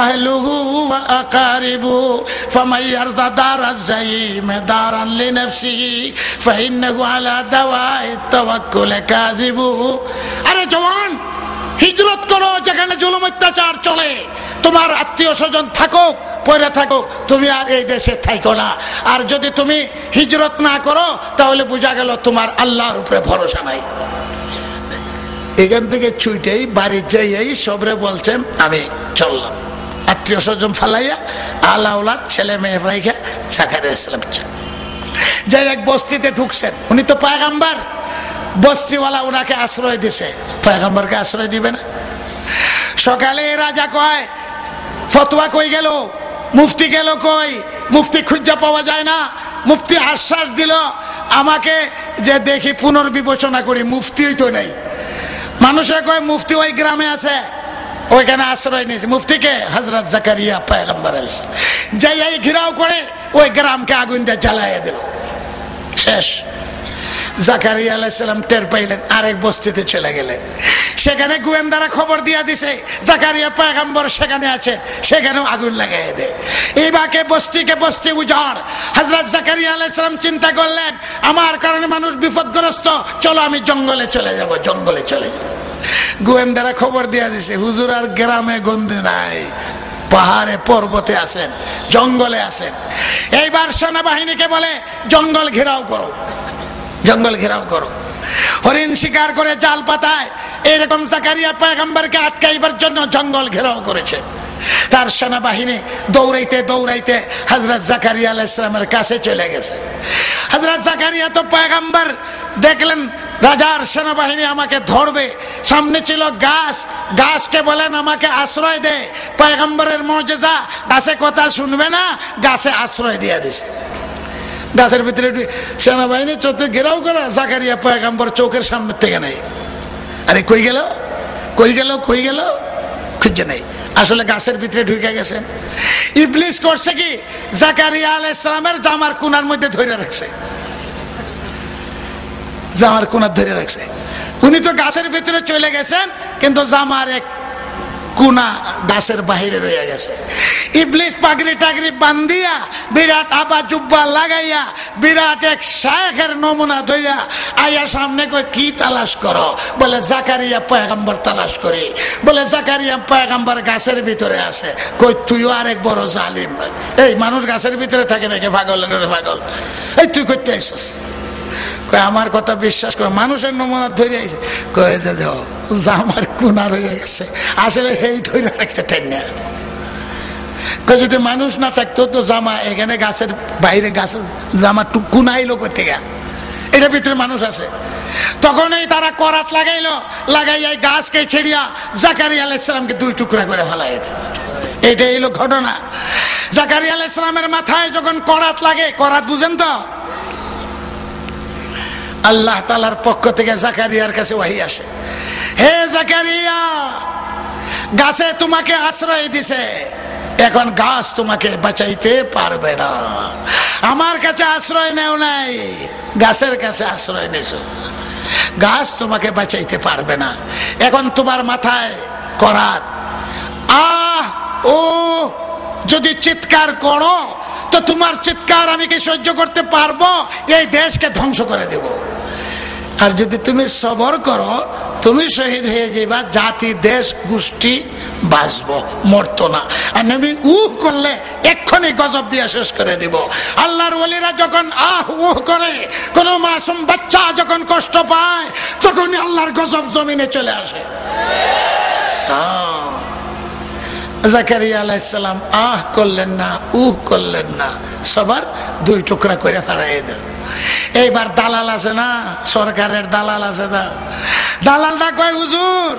আহলুহু ওয়া আকারিবুহু ফামান ইয়ারযা দারাজ যায়িম দারান লিনাফসিহি ফাইন্নাহু আলা দাওয়াই তাওয়াক্কুল কাযিবু। আরে জওয়ান, হিজরত করো যেখানে জুলুম অত্যাচার চলে। তোমার আত্মীয় স্বজন থাকো পড়ে থাকো, তুমি আর এই দেশে থাকো না। আর যদি তুমি হিজরত না করো তাহলে বোঝা গেল তোমার আল্লাহর উপরে ভরসা নাই। এখান থেকে ছুটেই বাড়ি যাই সবরে বলছেন আমি চললাম, আত্মীয় স্বজন ফালাইয়া আলাউলাদ ছেলে মেয়ে রাইখা জাকারিয়া ইসলাম যাই এক বস্তিতে ঢুকছেন। উনি তো পয়গম্বর, বস্তিওয়ালা ওনাকে আশ্রয় দিছে, পয়গম্বরকে আশ্রয় দিবে না? সকালে রাজা কয় ফতোয়া কই গেল, মুফতি গেল কই? মুফতি খুঁজে পাওয়া যায় না। মুফতি আশ্বাস দিল আমাকে যে দেখি পুনর্বিবেচনা করি, মুফতিই তো নেই। মানুষে কয় মুফতি ওই গ্রামে আছে, ওইখানে আশ্রয় নিয়েছে। মুফতিকে হযরত জাকারিয়া পয়গম্বর আলাইহিস যাই এই ঘিরাও করে ওই গ্রামকে আগুন দিয়ে জ্বালাইয়া দিল, শেষ। জাকারিয়া আলাইহিস সালাম টের পাইলেন, আরেক বস্তিতে চলে গেলেন। সেখানে গোয়েন্দারা খবর দিয়া দিছে জাকারিয়া পয়গম্বর সেখানে আছেন, সেখানেও আগুন লাগাইয়া দেয়। এইভাবে বস্তিকে বস্তি উজাড়। হযরত জাকারিয়া আলাইহিস সালাম চিন্তা করলেন আমার কারণে মানুষ বিপদগ্রস্ত, চলো আমি জঙ্গলে চলে যাব, জঙ্গলে চলে যাব। গোয়েন্দারা খবর দিয়া দিছে হুজুর আর গ্রামে গন্ধে নাই, পাহাড়ে পর্বতে আছেন, জঙ্গলে আছেন। এইবার সেনাবাহিনীকে বলে জঙ্গল ঘেরাও করো, জঙ্গল ঘেরাও করো। হরিণ শিকার করে জাল পাতায় এরকম জাকারিয়া পয়গম্বরকে আটকাইবার জন্য জঙ্গল ঘেরাও করেছে। তার সেনাবাহিনী দৌড়াইতে দৌড়াইতে হযরত জাকারিয়া আলাইহিস সালামের কাছে চলে গেছে। হযরত জাকারিয়া তো পয়গম্বর, দেখলেন রাজার সেনাবাহিনী আমাকে ধরবে। সামনে ছিল গাছ, গাছকে বলেন আমাকে আশ্রয় দে। পয়গম্বরের মুজিজা, গাছে কথা শুনবে না, গাছে আশ্রয় দিয়ে দিছে। গাছের ভিতরে সেনাবাহিনী চোখে ঘেরাও করা, জাকারিয়া পয়গম্বর চোখের সামনে থেকে নেই। আরে কই গেল, কই গেল, কই গেল, খুঁজে নেই। আসলে গাছের ভিতরে ঢুকে গেছেন। ইবলিস করছে কি, জাকারিয়া আলাইহিস সালামের জামার কোনার মধ্যে ধরে রাখছে, জামার কোনা ধরে রাখছে। উনি তো গাছের ভিতরে চলে গেছেন, কিন্তু জামার এক কোনা গাছের বাহিরে রয়ে গেছে। ইবলিস পাগড়ি টাগড়ি বান্ধিয়া, বিরাট আবা জুব্বা লাগাইয়া, বিরাট এক শায়েখের নমুনা ধইরা আইয়া সামনে কই কি তালাশ করো? বলে জাকারিয়া পয়গম্বর তালাশ করি। বলে জাকারিয়া পয়গম্বর গাছের ভিতরে আছে। কই তুইও আরেক বড় জালিম। এই মানুষ গাছের ভিতরে থাকে নাকি? পাগল পাগল, এই তুই করতে আইসস? আমার কথা বিশ্বাস করো, মানুষের নমুনা ধরে আইছে। কয়ে যে দেখো জামার কোনা রয়ে গেছে, আসলে এই ধরে রাখছে টেনে। যদি মানুষ না থাকতো তো জামা এখানে গাছের বাইরে, গাছের জামা কোনাইলো করতে গা, এটার ভিতরে মানুষ আছে। তখনই তারা করাত লাগাইলো, লাগাইয়া গাছকে ছেড়িয়া জাকারিয়া আলাইহিস সালামকে দুই টুকরা করে ফেলাই। এটাই হলো ঘটনা। জাকারিয়া আলাইহিস সালামের মাথায় যখন করাত লাগে, করাত বুঝেন তো, আল্লাহ তাআলার পক্ষ থেকে জাকারিয়ার কাছে ওহী আসে, হে জাকারিয়া, গাছে তোমাকে আশ্রয় দিছে, এখন গাছ তোমাকে বাঁচাইতে পারবে না। আমার কাছে আশ্রয় নেও নাই, গাছের কাছে আশ্রয় নিয়েছো, গাছ তোমাকে বাঁচাইতে পারবে না। এখন তোমার মাথায় করাত। আহ ও, যদি চিৎকার করো তো তোমার চিৎকার আমি কি সহ্য করতে পারবো? এই দেশকে ধ্বংস করে দেব। আর যদি তুমি সবর করো, তুমি শহীদ হয়ে যাবা, জাতি দেশ গোষ্ঠী বাঁচবো, মরতো না। আর নবী উহ করলে এক্ষুনি গজব দিয়ে শেষ করে দিব। আল্লাহর ওলিরা যখন আহ উহ করে, কোন মাসুম বাচ্চা যখন কষ্ট পায়, তখনই আল্লাহর গজব জমিনে চলে আসে। জাকারিয়া আলাইহিস সালাম আহ করলেন না, উহ করলেন না, সবার দুই টুকরা করে ফেরাই দেন। এইবার দালাল আছে না, সরকারের দালাল আছে না, দালালটা কয় হুজুর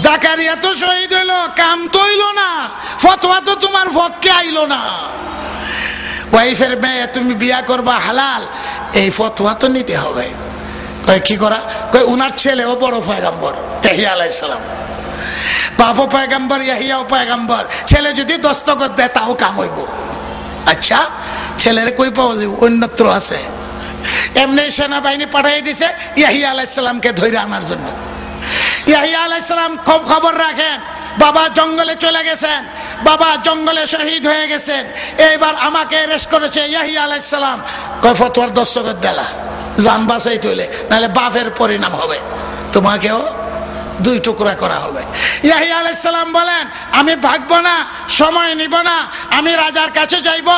জাকারিয়া তো শহীদ হইলো, কাম তো হইলো না, ফতোয়া তো তোমার পক্ষে আইলো না। ওয়াইফের মেয়ে তুমি বিয়া করবা হালাল, এই ফতোয়া তো নিতে হবে। কয় কি করা? কয় উনার ছেলেও বড় পয়গম্বর ইয়াহইয়া আলাইহিস সালাম, বাপও পয়গম্বর, ইয়াহইয়াও পয়গম্বর, ছেলে যদি দস্তখত দেয় তাও কাম হইব। আচ্ছা ছেলের কই পাওয়া যাবে? অন্যত্র আছে। এমনি সেনাবাহিনী পাঠিয়ে দিছে ইয়াহইয়া আলাইহিস সালামকে ধরে আনার জন্য। ইয়াহইয়া আলাইহিস সালাম খুব খবর রাখেন, বাবা জঙ্গলে চলে গেছেন, বাবা জঙ্গলে শহীদ হয়ে গেছেন, এইবার আমাকে অ্যারেস্ট করেছে ইয়াহিয়া আলাইহিস সালাম। কয় ফতোয়ার দস্তখত দেলা, জান বাঁচাই তুলে, নাহলে বাপের পরিণাম হবে, তোমাকেও দুই টুকরা করা হবে। ইয়াহিয়া আলাইহিস সালাম বলেন আমি ভাগবো না, সময় নিব না, আমি রাজার কাছে যাইব,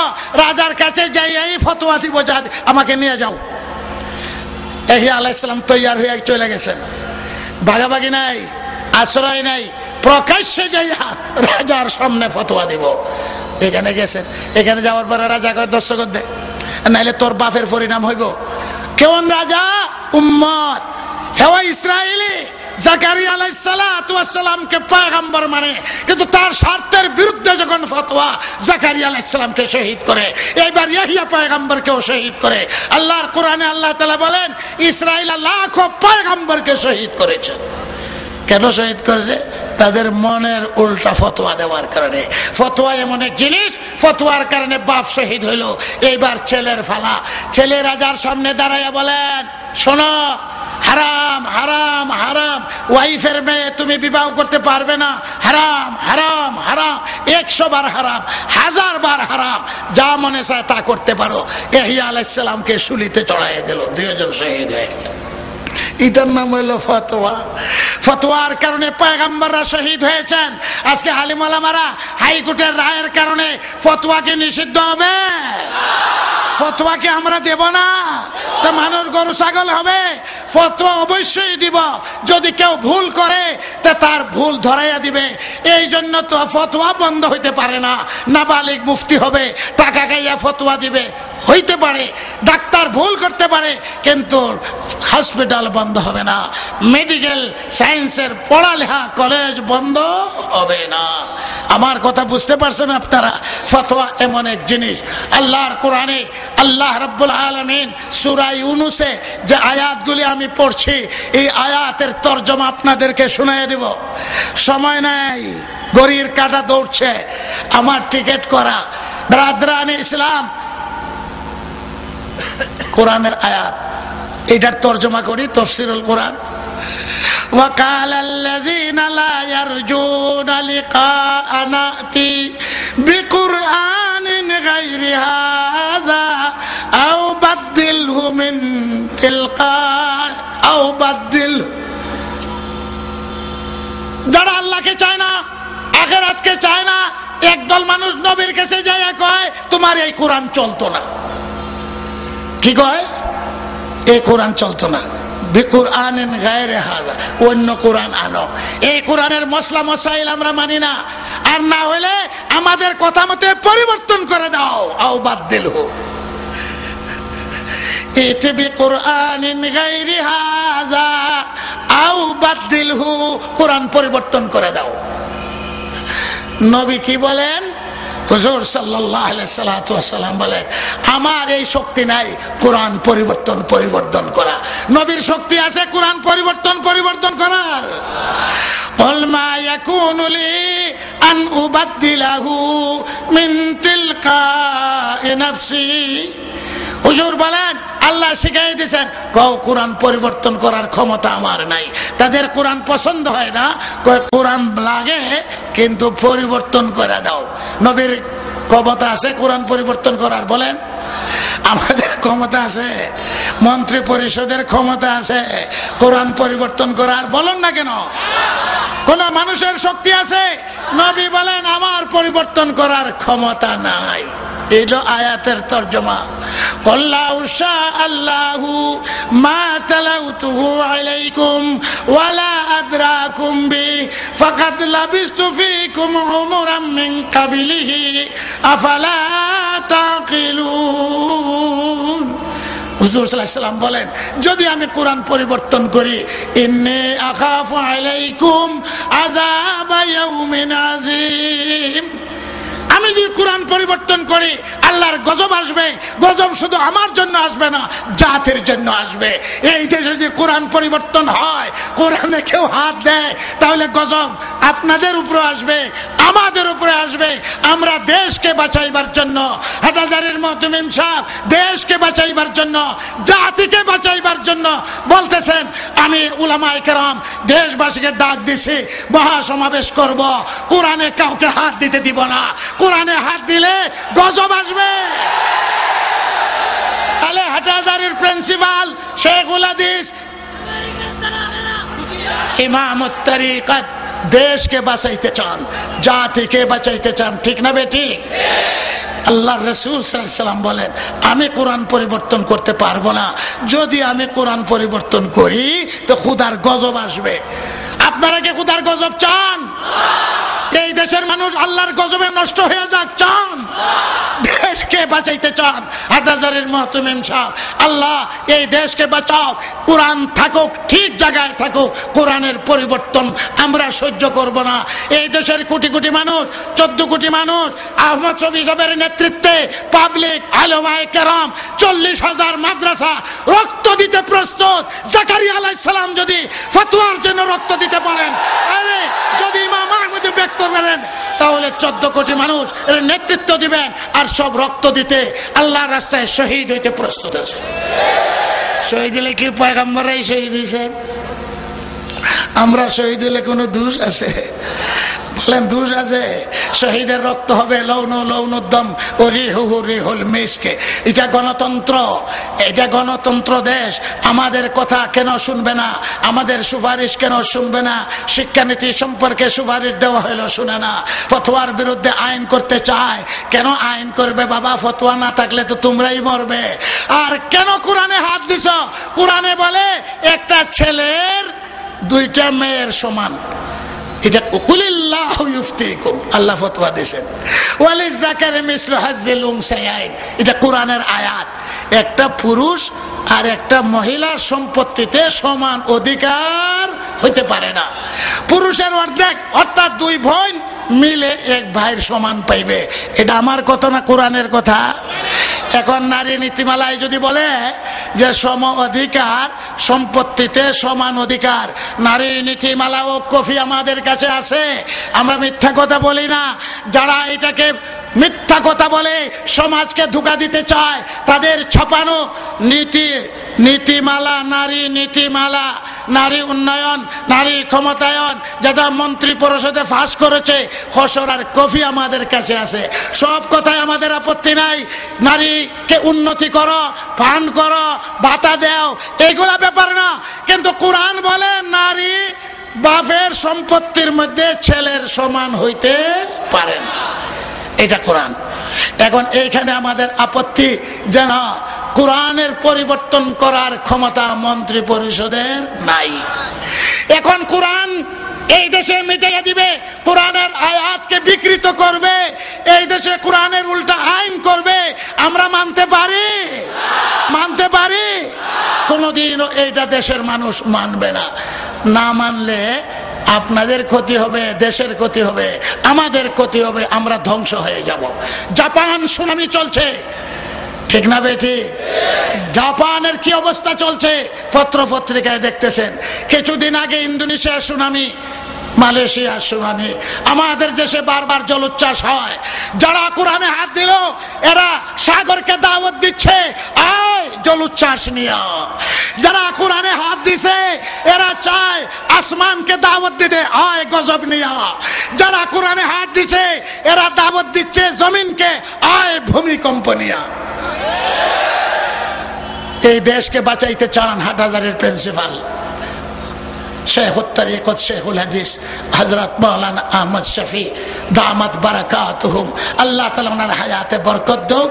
রাজার কাছে যাই এই ফতোয়া দিব, যা আমাকে নিয়ে যাও। ইয়াহিয়া আলাইহিস সালাম তৈয়ার হয়ে চলে গেছেন, ভাগাভাগি নাই, আশ্রয় নাই, প্রকাশ্যে যাইয়া রাজার সামনে ফতোয়া দিব। এখানে গেছেন, এখানে যাওয়ার পরে রাজা কয় দস্তখত দে, নাইলে তোর বাপের পরিণাম হইব। কেমন রাজা? উম্মত হেওয়া ইসরায়েলি জাকারিয়া আলাইহিস সালাতু ওয়াস সালামকে পয়গম্বর মানে, কিন্তু তার স্বার্থের বিরুদ্ধে যখন ফতোয়া জাকারিয়া আলাইহিস সালামকে শহীদ করে, এইবার ইয়াহিয়া পয়গম্বরকেও শহীদ করে। আল্লাহর কোরআনে আল্লাহ তাআলা বলেন ইসরায়েল লাখো পয়গম্বরকে শহীদ করেছে। কেন শহীদ করেছে? তাদের মনের উল্টা ফতোয়া দেওয়ার কারণে। ফতোয়া এমন এক জিনিস, ফতোয়ার কারণে বাপ শহীদ হইল। এইবার ছেলের ফালা, ছেলে রাজার সামনে দাঁড়াইয়া বলেন শোনো, হারাম হারাম হারাম, ওয়াইফের মেয়ে তুমি বিবাহ করতে পারবে না, হারাম হারাম হারাম, 100 বার হারাম, 1000 বার হারাম, যা মনে চায় তা করতে পারো। ইয়াহিয়া আলাইহিস সালামকে শুলিতে চড়াইয়া দিল, 2 জন শহীদ হয়ে গেল। এটার নাম হইল ফতোয়া। ফতোয়ার কারণে পয়গম্বররা শহীদ হয়েছেন। আজকে আলিম ওলামারা হাইকোর্টের রায়ের কারণে ফতোয়াকে নিষিদ্ধ হবে? ফতোয়াকে আমরা দেব না? তো মানুষ গরু ছাগল হবে? ফতোয়া অবশ্যই দিব। যদি কেউ ভুল করে তা তার ভুল ধরাইয়া দিবে। এই জন্য তো ফতোয়া বন্ধ হইতে পারে না। নাবালিগ মুফতি হবে, টাকা খাইয়া ফতোয়া দিবে, হইতে পারে। ডাক্তার ভুল করতে পারে, কিন্তু হসপিটাল বন্ধ হবে না, মেডিকেল সায়েন্সের পড়ালেখা কলেজ বন্ধ হবে না। আমার কথা বুঝতে পারছেন আপনারা? ফতোয়া এমন এক জিনিস। আল্লাহর কোরআনে আল্লাহ রাব্বুল আলামিন সূরা ইউনূসে যে আয়াতগুলি আমি পড়ছি, এই আয়াতের তরজমা আপনাদেরকে শুনিয়ে দেব। সময় নাই, ঘড়ির কাঁটা দৌড়ছে, আমার টিকিট করা। ব্রাদরানে ইসলাম, কোরআনের আয়াত, এটার তরজমা করি, তাফসীরুল কোরআন। وقال الذين لا يرجون لقاءنا ائتِ بقرآن غير هذا أو بدله من تلقاء أو بدله। যারা আল্লাহকে চায় না, আখিরাতকে চায় না, একদল মানুষ নবীর কাছে যায় কয় তোমার এই কোরআন চলতো না। কি কয়? এই কোরআন চলতো না, বিকুরআনিন গায়রে হাযা, অন্য কোরআন আনো। এই কোরআনের মসলা মসাইল আমরা মানি না, আর না হলে আমাদের কথা মতে পরিবর্তন করে দাও। আও বাদদিলহু, ইতি বিকুরআনিন গায়রি হাযা আও বাদদিলহু, কোরআন পরিবর্তন করে দাও। নবী কি বলেন? হুজুর সাল্লাল্লাহু আলাইহি সাল্লাম বলেন আমার এই শক্তি নাই কোরআন পরিবর্তন করা। নবীর শক্তি আছে কোরআন পরিবর্তন করার। কুল মা ইয়াকুনু লি আন উবাদদিলাহু মিন তিলকাই নাফসি। হুজুর বলেন আল্লাহ শিখাই দিয়েছেন, কোরআন পরিবর্তন করার ক্ষমতা আমার নাই। তাদের কোরআন পছন্দ হয় না, কোরআন লাগে কিন্তু পরিবর্তন করে দাও। নবীর ক্ষমতা আছে কোরআন পরিবর্তন করার? বলেন। আমাদের ক্ষমতা আছে, মন্ত্রী পরিষদের ক্ষমতা আছে কোরআন পরিবর্তন করার? বলেন না কেন? কোন মানুষের শক্তি আছে? নবী বলেন আমার পরিবর্তন করার ক্ষমতা নাই। এই হলো আয়াতের তরজমা। আল্লাহু শাআল্লাহু মা তালাউতুহু আলাইকুম ওয়ালা আদরাকুম বি ফাকাদ লাবিস্তু ফীকুম উমরাম মিন ক্বাবলিহি আফালা তাকিলুন। হুজুর সাল্লাল্লাহু আলাইহি ওয়াসাল্লাম বলেন যদি আমি কোরআন পরিবর্তন করি, ইন্নী আখাফু আলাইকুম আযাব ইয়াউমিন আযীম, আমি যদি কোরআন পরিবর্তন করি আল্লাহর গজব আসবে। গজব শুধু আমার জন্য আসবে না, জাতির জন্য আসবে। এই দেশে যদি কোরআন পরিবর্তন হয়, কোরআনে কেউ হাত দেয়, তাহলে গজব আপনাদের উপর আসবে, আমাদের উপরে আসবে। আমরা দেশকে বাঁচাইবার জন্য, হাটাজারির মহতামিম সাহেব দেশকে বাঁচাইবার জন্য, জাতিকে বাঁচাইবার জন্য বলতেছেন, আমি উলামায়ে কেরাম দেশবাসীকে ডাক দিছি, মহাসমাবেশ করব, কোরআনে কাউকে হাত দিতে দিব না, কোরআনে হাত দিলে গজব আসবে। তাহলে হাটাজারির প্রিন্সিপাল শেখুল হাদিস ইমামুত তরিকত দেশকে বাঁচাইতে চান, জাতিকে বাঁচাইতে চান, ঠিক না বেটি? আল্লাহ রাসূল সাল্লাল্লাহু আলাইহি ওয়াসাল্লাম বলেন, আমি কোরআন পরিবর্তন করতে পারবো না, যদি আমি কোরআন পরিবর্তন করি তো খোদার গজব আসবে। আপনারা কি খোদার গজব চান? এই দেশের মানুষ আল্লাহর গজবে নষ্ট হয়ে যাক চান? দেশকে বাঁচাইতে চান? হাটাজারির মহতামিম সাহেব, আল্লাহ এই দেশকে বাঁচাও, কোরআন থাকুক, ঠিক জায়গায় থাকুক, কোরআনের পরিবর্তন আমরা সহ্য করব না। এই দেশের কোটি কোটি মানুষ, 14 কোটি মানুষ আহমদ শফী সাহেবের নেতৃত্বে পাবলিক উলামায়ে কেরাম 40,000 মাদ্রাসা রক্ত দিতে প্রস্তুত। জাকারিয়া আলাইহিস সালাম যদি ফতোয়ার জন্য রক্ত দিতে পারেন, আরে যদি ইমাম আহমদ ব্যক্ত করেন, তাহলে 14 কোটি মানুষ এর নেতৃত্ব দিবেন আর সব রক্ত দিতে আল্লাহর রাস্তায় শহীদ হইতে প্রস্তুত আছে। শহীদ হলে কি পয়গম্বরই শহীদ হয়েছেন? আমরা শহীদ হলে কোনো দোষ আছে? বলেন দোষ আছে? শহীদের রক্ত হবে লৌনুদ্দম ও রিহুহু রিহুল মিস্ক। এটা গণতন্ত্র, এটা গণতন্ত্র দেশ। আমাদের কথা কেন শুনবে না? আমাদের সুপারিশ কেন শুনবে না? শিক্ষানীতি সম্পর্কে সুপারিশ দেওয়া হলো, শুনে না। ফতোয়ার বিরুদ্ধে আইন করতে চায়, কেন আইন করবে বাবা? ফতোয়া না থাকলে তো তোমরাই মরবে। আর কেন কোরআনে হাত দিছ? কোরআনে বলে একটা ছেলের 2টা মেয়ের সমান। এটা কুলিল্লাহু ইফতিকুম, আল্লাহ ফতোয়া দিয়েছেন। ওয়ালিজ যাকারি মিসলু হাজ্জিল উনসায়াইন, এটা কোরআনের আয়াত। একটা পুরুষ আর একটা মহিলার সম্পত্তিতে সমান অধিকার হইতে পারে না। পুরুষের অর্ধেক, অর্থাৎ 2 বোন মিলে 1 ভাইয়ের সমান পাইবে। এটা আমার কথা না, কোরআনের কথা। এখন নারী নীতিমালায় যদি বলে যে সম অধিকার, সম্পত্তিতে সমান অধিকার, নারী নীতিমালা ও কফি আমাদের কাছে আছে, আমরা মিথ্যা কথা বলি না। যারা এটাকে মিথ্যা কথা বলে সমাজকে ধোঁকা দিতে চায়, তাদের ছাপানো নীতিমালা, নারী নীতিমালা, নারী উন্নয়ন, নারী ক্ষমতায়ন, যেটা মন্ত্রী পরিষদে পাস করেছে, খসড়ার কপি আমাদের কাছে আছে। সব কথায় আমাদের আপত্তি নাই। নারীকে উন্নতি করো, ফান্ড করো, ভাতা দাও, এগুলা ব্যাপার না। কিন্তু কোরআন বলে নারী বাপের সম্পত্তির মধ্যে ছেলের সমান হইতে পারে না, এটা কোরআন। এখন এইখানে আমাদের আপত্তি যেন কোরআনের পরিবর্তন করার ক্ষমতা মন্ত্রী পরিষদের নাই। এখন কোরআন এই দেশে মিটাইয়া দিবে, কোরআনের আয়াতকে বিকৃত করবে, এই দেশে কোরআনের উল্টা আইন করবে, আমরা মানতে পারি? মানতে পারি? কোনোদিনও এইটা দেশের মানুষ মানবে না। না মানলে আপনাদের ক্ষতি হবে, দেশের ক্ষতি হবে, আমাদের ক্ষতি হবে, আমরা ধ্বংস হয়ে যাব। জাপান সুনামি চলছে, ঠিক না বেটি? জাপানের কি অবস্থা চলছে পত্র পত্রিকায় দেখতেছেন। কিছুদিন আগে ইন্দোনেশিয়ার সুনামি, মালয়েশিয়ার সুনামি। আমাদের দেশে বারবার জলোচ্ছ্বাস হয়। যারা কোরআনে হাত দিল এরা সাগরকে দাওয়াত দিচ্ছে, আয় জলোচ্ছ্বাস নিয়ে। যারা কোরআনে হাত দিছে এরা চায় আসমানকে দাওয়াত দিতে, আয় গজব নিয়ে। যারা কোরআনে হাত দিছে এরা দাওয়াত দিচ্ছে জমিনকে, আয় ভূমিকম্প নিয়ে। এই দেশকে বাঁচাইতে চান হাটহাজারীর প্রিন্সিপাল শেখুত তরিকত শেখুল হাদিস হযরত মাওলানা আহমদ শফি দামাত বারাকাতুহুম, আল্লাহ তাআলা ওনার হায়াতে বরকত দাও।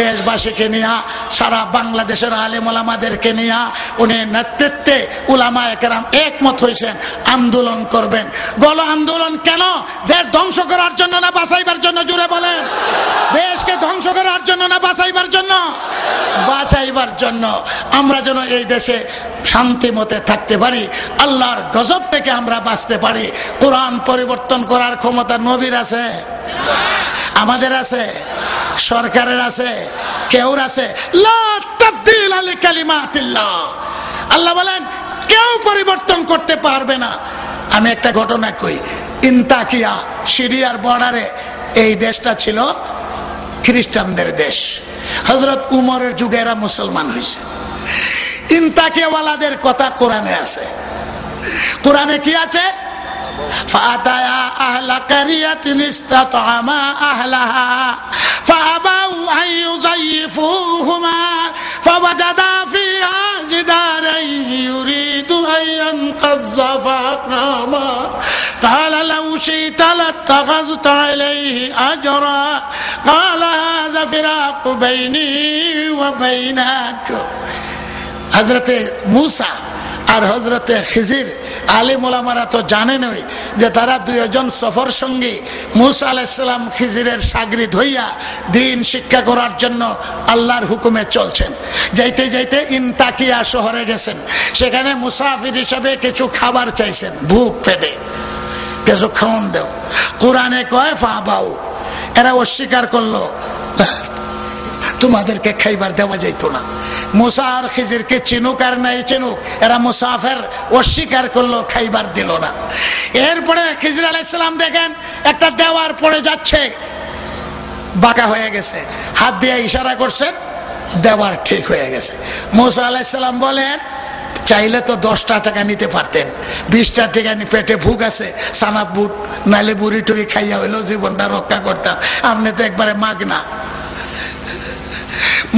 দেশবাসীকে নিয়ে, সারা বাংলাদেশের আলেম ওলামাদেরকে নিয়ে উনি নেতৃত্বে উলামায়ে কেরাম একমত হয়েছেন, আন্দোলন করবেন। বলো আন্দোলন কেন? দেশ ধ্বংস করার জন্য না বাঁচাইবার জন্য? জুড়ে বলেন। দেশকে ধ্বংস করার জন্য না বাঁচাইবার জন্য? বাঁচাইবার জন্য। আমরা যেন এই দেশে শান্তি মতে থাকতে পারি, আল্লাহর গজব থেকে আমরা বাঁচতে পারি। কোরআন পরিবর্তন করার ক্ষমতা নবীর আছে, আমাদের আছে, সরকারের আছে, কেউর আছে? লা তাবদীলা লিকালিমাতিল্লাহ। আল্লাহ বলেন কেউ পরিবর্তন করতে পারবে না। আমি একটা ঘটনা কই। ইনতাকিয়া সিরিয়ার বর্ডারে, এই দেশটা ছিল খ্রিস্টানদের দেশ। হযরত উমরের যুগে এরা মুসলমান হয়েছে। ইনতাকিয়াওয়ালাদের কথা কোরআনে আছে। কোরআনে কি আছে? ফাতায়া আহলা কারিয়াতিন ইসতাতআমা আহলাহা ফাআবাউ আন ইউযায়িফুহুমা ফাওয়াজাদা ফিহা জিদারান ইউরিদু আন ইয়ানকাযযা ফাআকামা ক্বালা লাউ শি'তা লাত্তাখাযতা আলাইহি আজরা ক্বালা হাযা ফিরাকু বাইনি ওয়া বাইনাক। হযরতে মূসা আর হযরতে খিজির, আলিম ওলামারা তো জানেনই যে তারা দুইজন সফর সঙ্গী। মূসা আলাইহিস সালাম খিজিরের শাগরিদ হইয়া দ্বীন শিক্ষা করার জন্য আল্লাহর হুকুমে চলছেন। যাইতে যাইতে ইনতাকিয়া শহরে গেছেন। সেখানে মুসাফির হিসাবে কিছু খাবার চাইছেন, ভুক পেটে কিছু খাওয়ান দেও। কোরআনে কয় ফাবাউ, এরা অস্বীকার করলো, তোমাদেরকে খাইবার দেওয়া যাইত না। মুসা আর খিজিরকে চিনুক আর নাই চিনুক, এরা মুসাফির, অস্বীকার করলো, খাইবার দিল না। এরপরে খিজির আলাইহিস সালাম দেখেন একটা দেওয়ার পড়ে যাচ্ছে, বাঁকা হয়ে গেছে, হাত দিয়ে ইশারা করছেন, দেওয়ার ঠিক হয়ে গেছে। মুসা আলাইহিস সালাম বলেন, চাইলে তো 10টা টাকা নিতে পারতেন, 20টা টাকা পেটে ভুক আছে, সানা বুট নাইলে বুড়ি টুড়ি খাইয়া হইলো জীবনটা রক্ষা করতাম, আপনি তো একবারে মাগনা।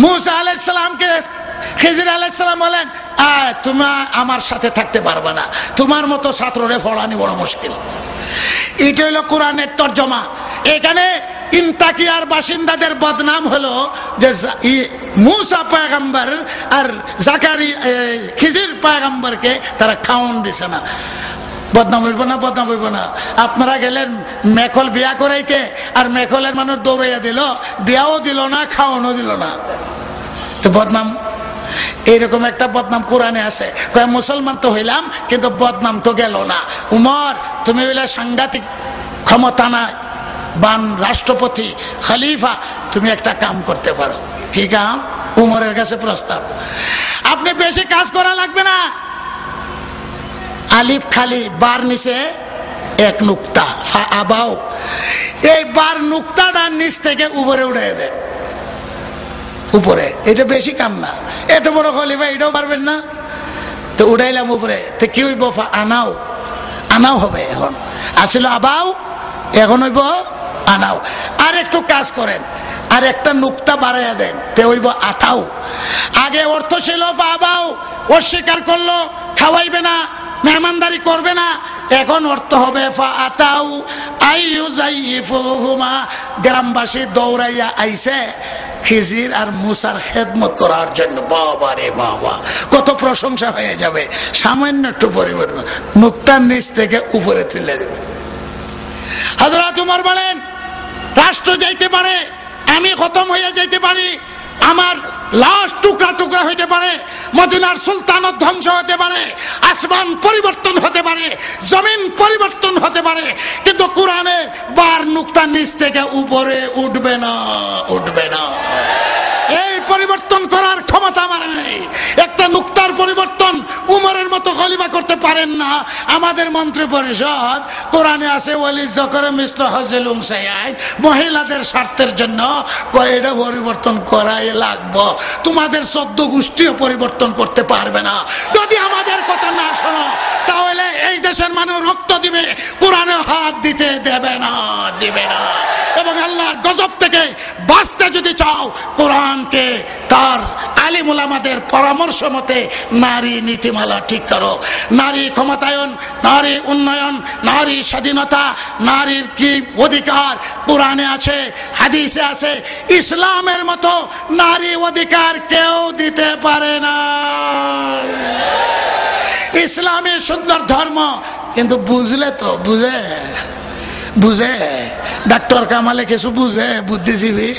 মূসা আলাইহিস সালামকে খিজির আলাইহিস সালাম বলেন, তুমি আমার সাথে থাকতে পারবে না, তোমার মতো ছাত্ররে পড়ানি বড় মুশকিল। এটা হলো কোরআনের তরজমা। এখানে ইনতাকিয়ার বাসিন্দাদের বদনাম হলো যে মূসা পয়গম্বর আর খিজির পয়গম্বরকে তারা খাওয়ান দিছে না। বদনাম হইব না? বদনাম হইব না? আপনারা গেলেন মেখল বিয়া করাইতে, আর মেখলের মানুষ দৌড়াইয়া দিল, বিয়াও দিল না, খাওয়ানো দিল না, তো বদনাম। এইরকম একটা বদনাম কোরআনে আছে। মুসলমান তো হইলাম কিন্তু বদনাম তো গেল না। উমর, তুমি হইলে সাংঘাতিক ক্ষমতা না, বান রাষ্ট্রপতি, খলিফা, তুমি একটা কাম করতে পারো। কি কাম? উমরের কাছে প্রস্তাব, আপনি বেশি কাজ করা লাগবে না, আলিফ খালি বার নিচে এক নুক্তা, ফাআবাউ, এই বার নুক্তাটা নিচ থেকে উপরে উঠে দেন, উপরে। এটা বেশি কাম না, এত বড় খলিফা এটাও পারবেন না, তো উঠাইলাম উপরে। তো কি হইব? আনাও, আনাও হবে। এখন আসিল আবাও, এখন হইব আনাও। আর একটু কাজ করেন, আর একটা নুক্তা বাড়াইয়া দেন, তে হইব আতাও। আগে অর্থ ছিল ফাআবাউ, অস্বীকার করলো, খাওয়াইবে না, মেহমানদারি করবে না। এখন অর্থ হবে ফাআতাউ আইয়ুযায়িফুহুমা, গ্রামবাসী দৌড়াইয়া আইছে খিজির আর মূসার খেদমত করার জন্য। বাবা রে বাবা, কত প্রশংসা হয়ে যাবে। সামান্য একটু পরিবর্তন, নুকটার নিচ থেকে উপরে তুলে দেবে। হযরত উমর বলেন, রাষ্ট্র যাইতে পারে, আমি খতম হয়ে যাইতে পারি, আমার লাশ টুকরা টুকরা হইতে পারে, মদিনার সুলতানত ধ্বংস হতে পারে, আসমান পরিবর্তন হতে পারে, জমিন পরিবর্তন হতে পারে, কিন্তু কোরআনে বার নুকতা নিচ থেকে উপরে উঠবে না, উঠবে না। এই পরিবর্তন করার ক্ষমতা আমার নেই। একটা নুকতার পরিবর্তন উমরের মতো খলিফা করতে পারেন না। আমাদের মন্ত্রী পরিষদ কোরআনে আছে, ওয়ালি যকরে মিসল হজেল উমসায়াই, মহিলাদের স্বার্থের জন্য কয়টা পরিবর্তন করাই লাগবো। তোমাদের 14 গোষ্ঠীও পরিবর্তন করতে পারবে না। যদি আমাদের কথা না শোনো, তাহলে এই দেশের মানুষ রক্ত দিবে, কোরআনে হাত দিতে দেবে না, দিবে না। এবং আল্লাহর গজব থেকে বাঁচতে যদি চাও, কোরআনকে তার আলিম উলামাদের পরামর্শ মতে নারী নীতিমালা ঠিক করো। নারী ক্ষমতায়ন, নারী উন্নয়ন, নারী স্বাধীনতা, নারীর কি অধিকার কোরআনে আছে, হাদিসে আছে। ইসলামের মতো নারী অধিকার কেউ দিতে পারে না। ইসলামী সুন্দর ধর্ম, কিন্তু বুঝলে তো বুঝে, বুঝে ডাক্তার কামালে কিছু বুঝে, বুদ্ধিজীবী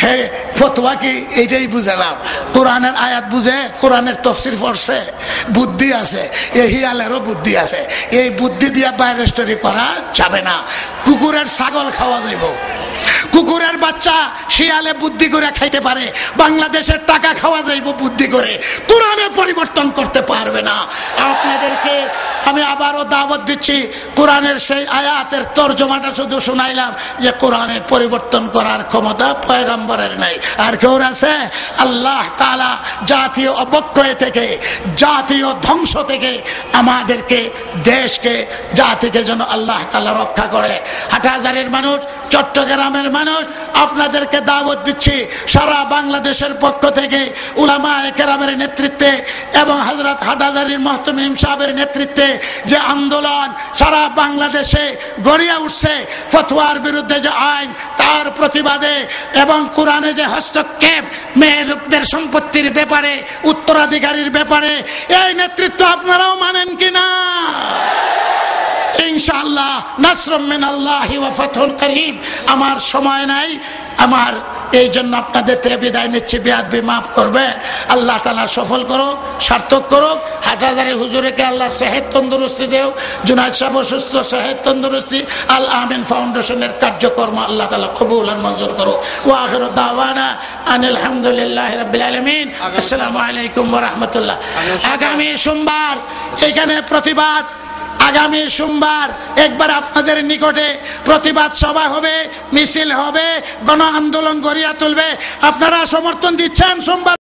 হ্যাঁ, ফতোয়া কি এইটাই বুঝালাম। কোরআনের আয়াত বুঝে, কোরআনের তফসির পড়ছে, বুদ্ধি আছে, এই হিয়ালেরও বুদ্ধি আছে। এই বুদ্ধি দিয়া ব্যারিস্টারি করা যাবে না। কুকুরের ছাগল খাওয়া যাইব, কুকুরের বাচ্চা শিয়ালে বুদ্ধি করে খাইতে পারে, বাংলাদেশের টাকা খাওয়া যাইব বুদ্ধি করে, কোরআনে পরিবর্তন করতে পারবে না। আপনাদেরকে আমি আবারও দাওয়াত দিচ্ছি, কোরআনের সেই আয়াতের তর্জমাটা শুধু শুনাইলাম যে কোরআনে পরিবর্তন করার ক্ষমতা পয়গম্বরের নাই। আর কেউ আছে? আল্লাহ তাআলা জাতীয় অবক্ষয় থেকে, জাতীয় ধ্বংস থেকে আমাদেরকে, দেশকে, জাতিকে যেন আল্লাহ তাআলা রক্ষা করে। হাটহাজারীর মানুষ, চট্টগ্রামের মানুষ, আপনাদেরকে দাওয়াত দিচ্ছি সারা বাংলাদেশের পক্ষ থেকে উলামায়ে কেরামের নেতৃত্বে এবং হযরত হাটহাজারীর মুহতামিম সাহেবের নেতৃত্বে যে আন্দোলন সারা বাংলাদেশে গড়িয়ে উঠছে, ফতোয়ার বিরুদ্ধে যে আইন, তার প্রতিবাদে, এবং কোরআনে যে হস্তক্ষেপ মেয়ে লোকদের সম্পত্তির ব্যাপারে, উত্তরাধিকারীর ব্যাপারে, এই নেতৃত্ব আপনারাও মানেন কিনা? ইনশাআল্লাহ নাসরুম মিনাল্লাহি ওয়া ফাতহুন করিম। আমার সময় নাই, আমার এই জন্য আপনাদের থেকে বিদায় নিচ্ছি, বেয়াদবি মাফ করবে। আল্লাহ তাআলা সফল করুক, সার্থক করুক। হাটহাজারী হুজুরকে আল্লাহ সেহত তন্দুরুস্তি দেও, জুনায়েদ সাহেব সুস্থ সেহত তন্দুরুস্তি, আল আমিন ফাউন্ডেশনের কার্যক্রম আল্লাহ তাআলা কবুল আর মঞ্জুর করুক। ওয়া আখিরু দাওয়ানা আনিল হামদুলিল্লাহি রাব্বিল আলামিন। আসসালামু আলাইকুম ওয়া রাহমাতুল্লাহ। আগামী সোমবার এখানে প্রতিবাদ, আগামী সোমবার একবার আপনাদের নিকটে প্রতিবাদ সভা হবে, মিছিল হবে, গণ আন্দোলন গড়িয়া তুলবে। আপনারা সমর্থন দিচ্ছেন সোমবার?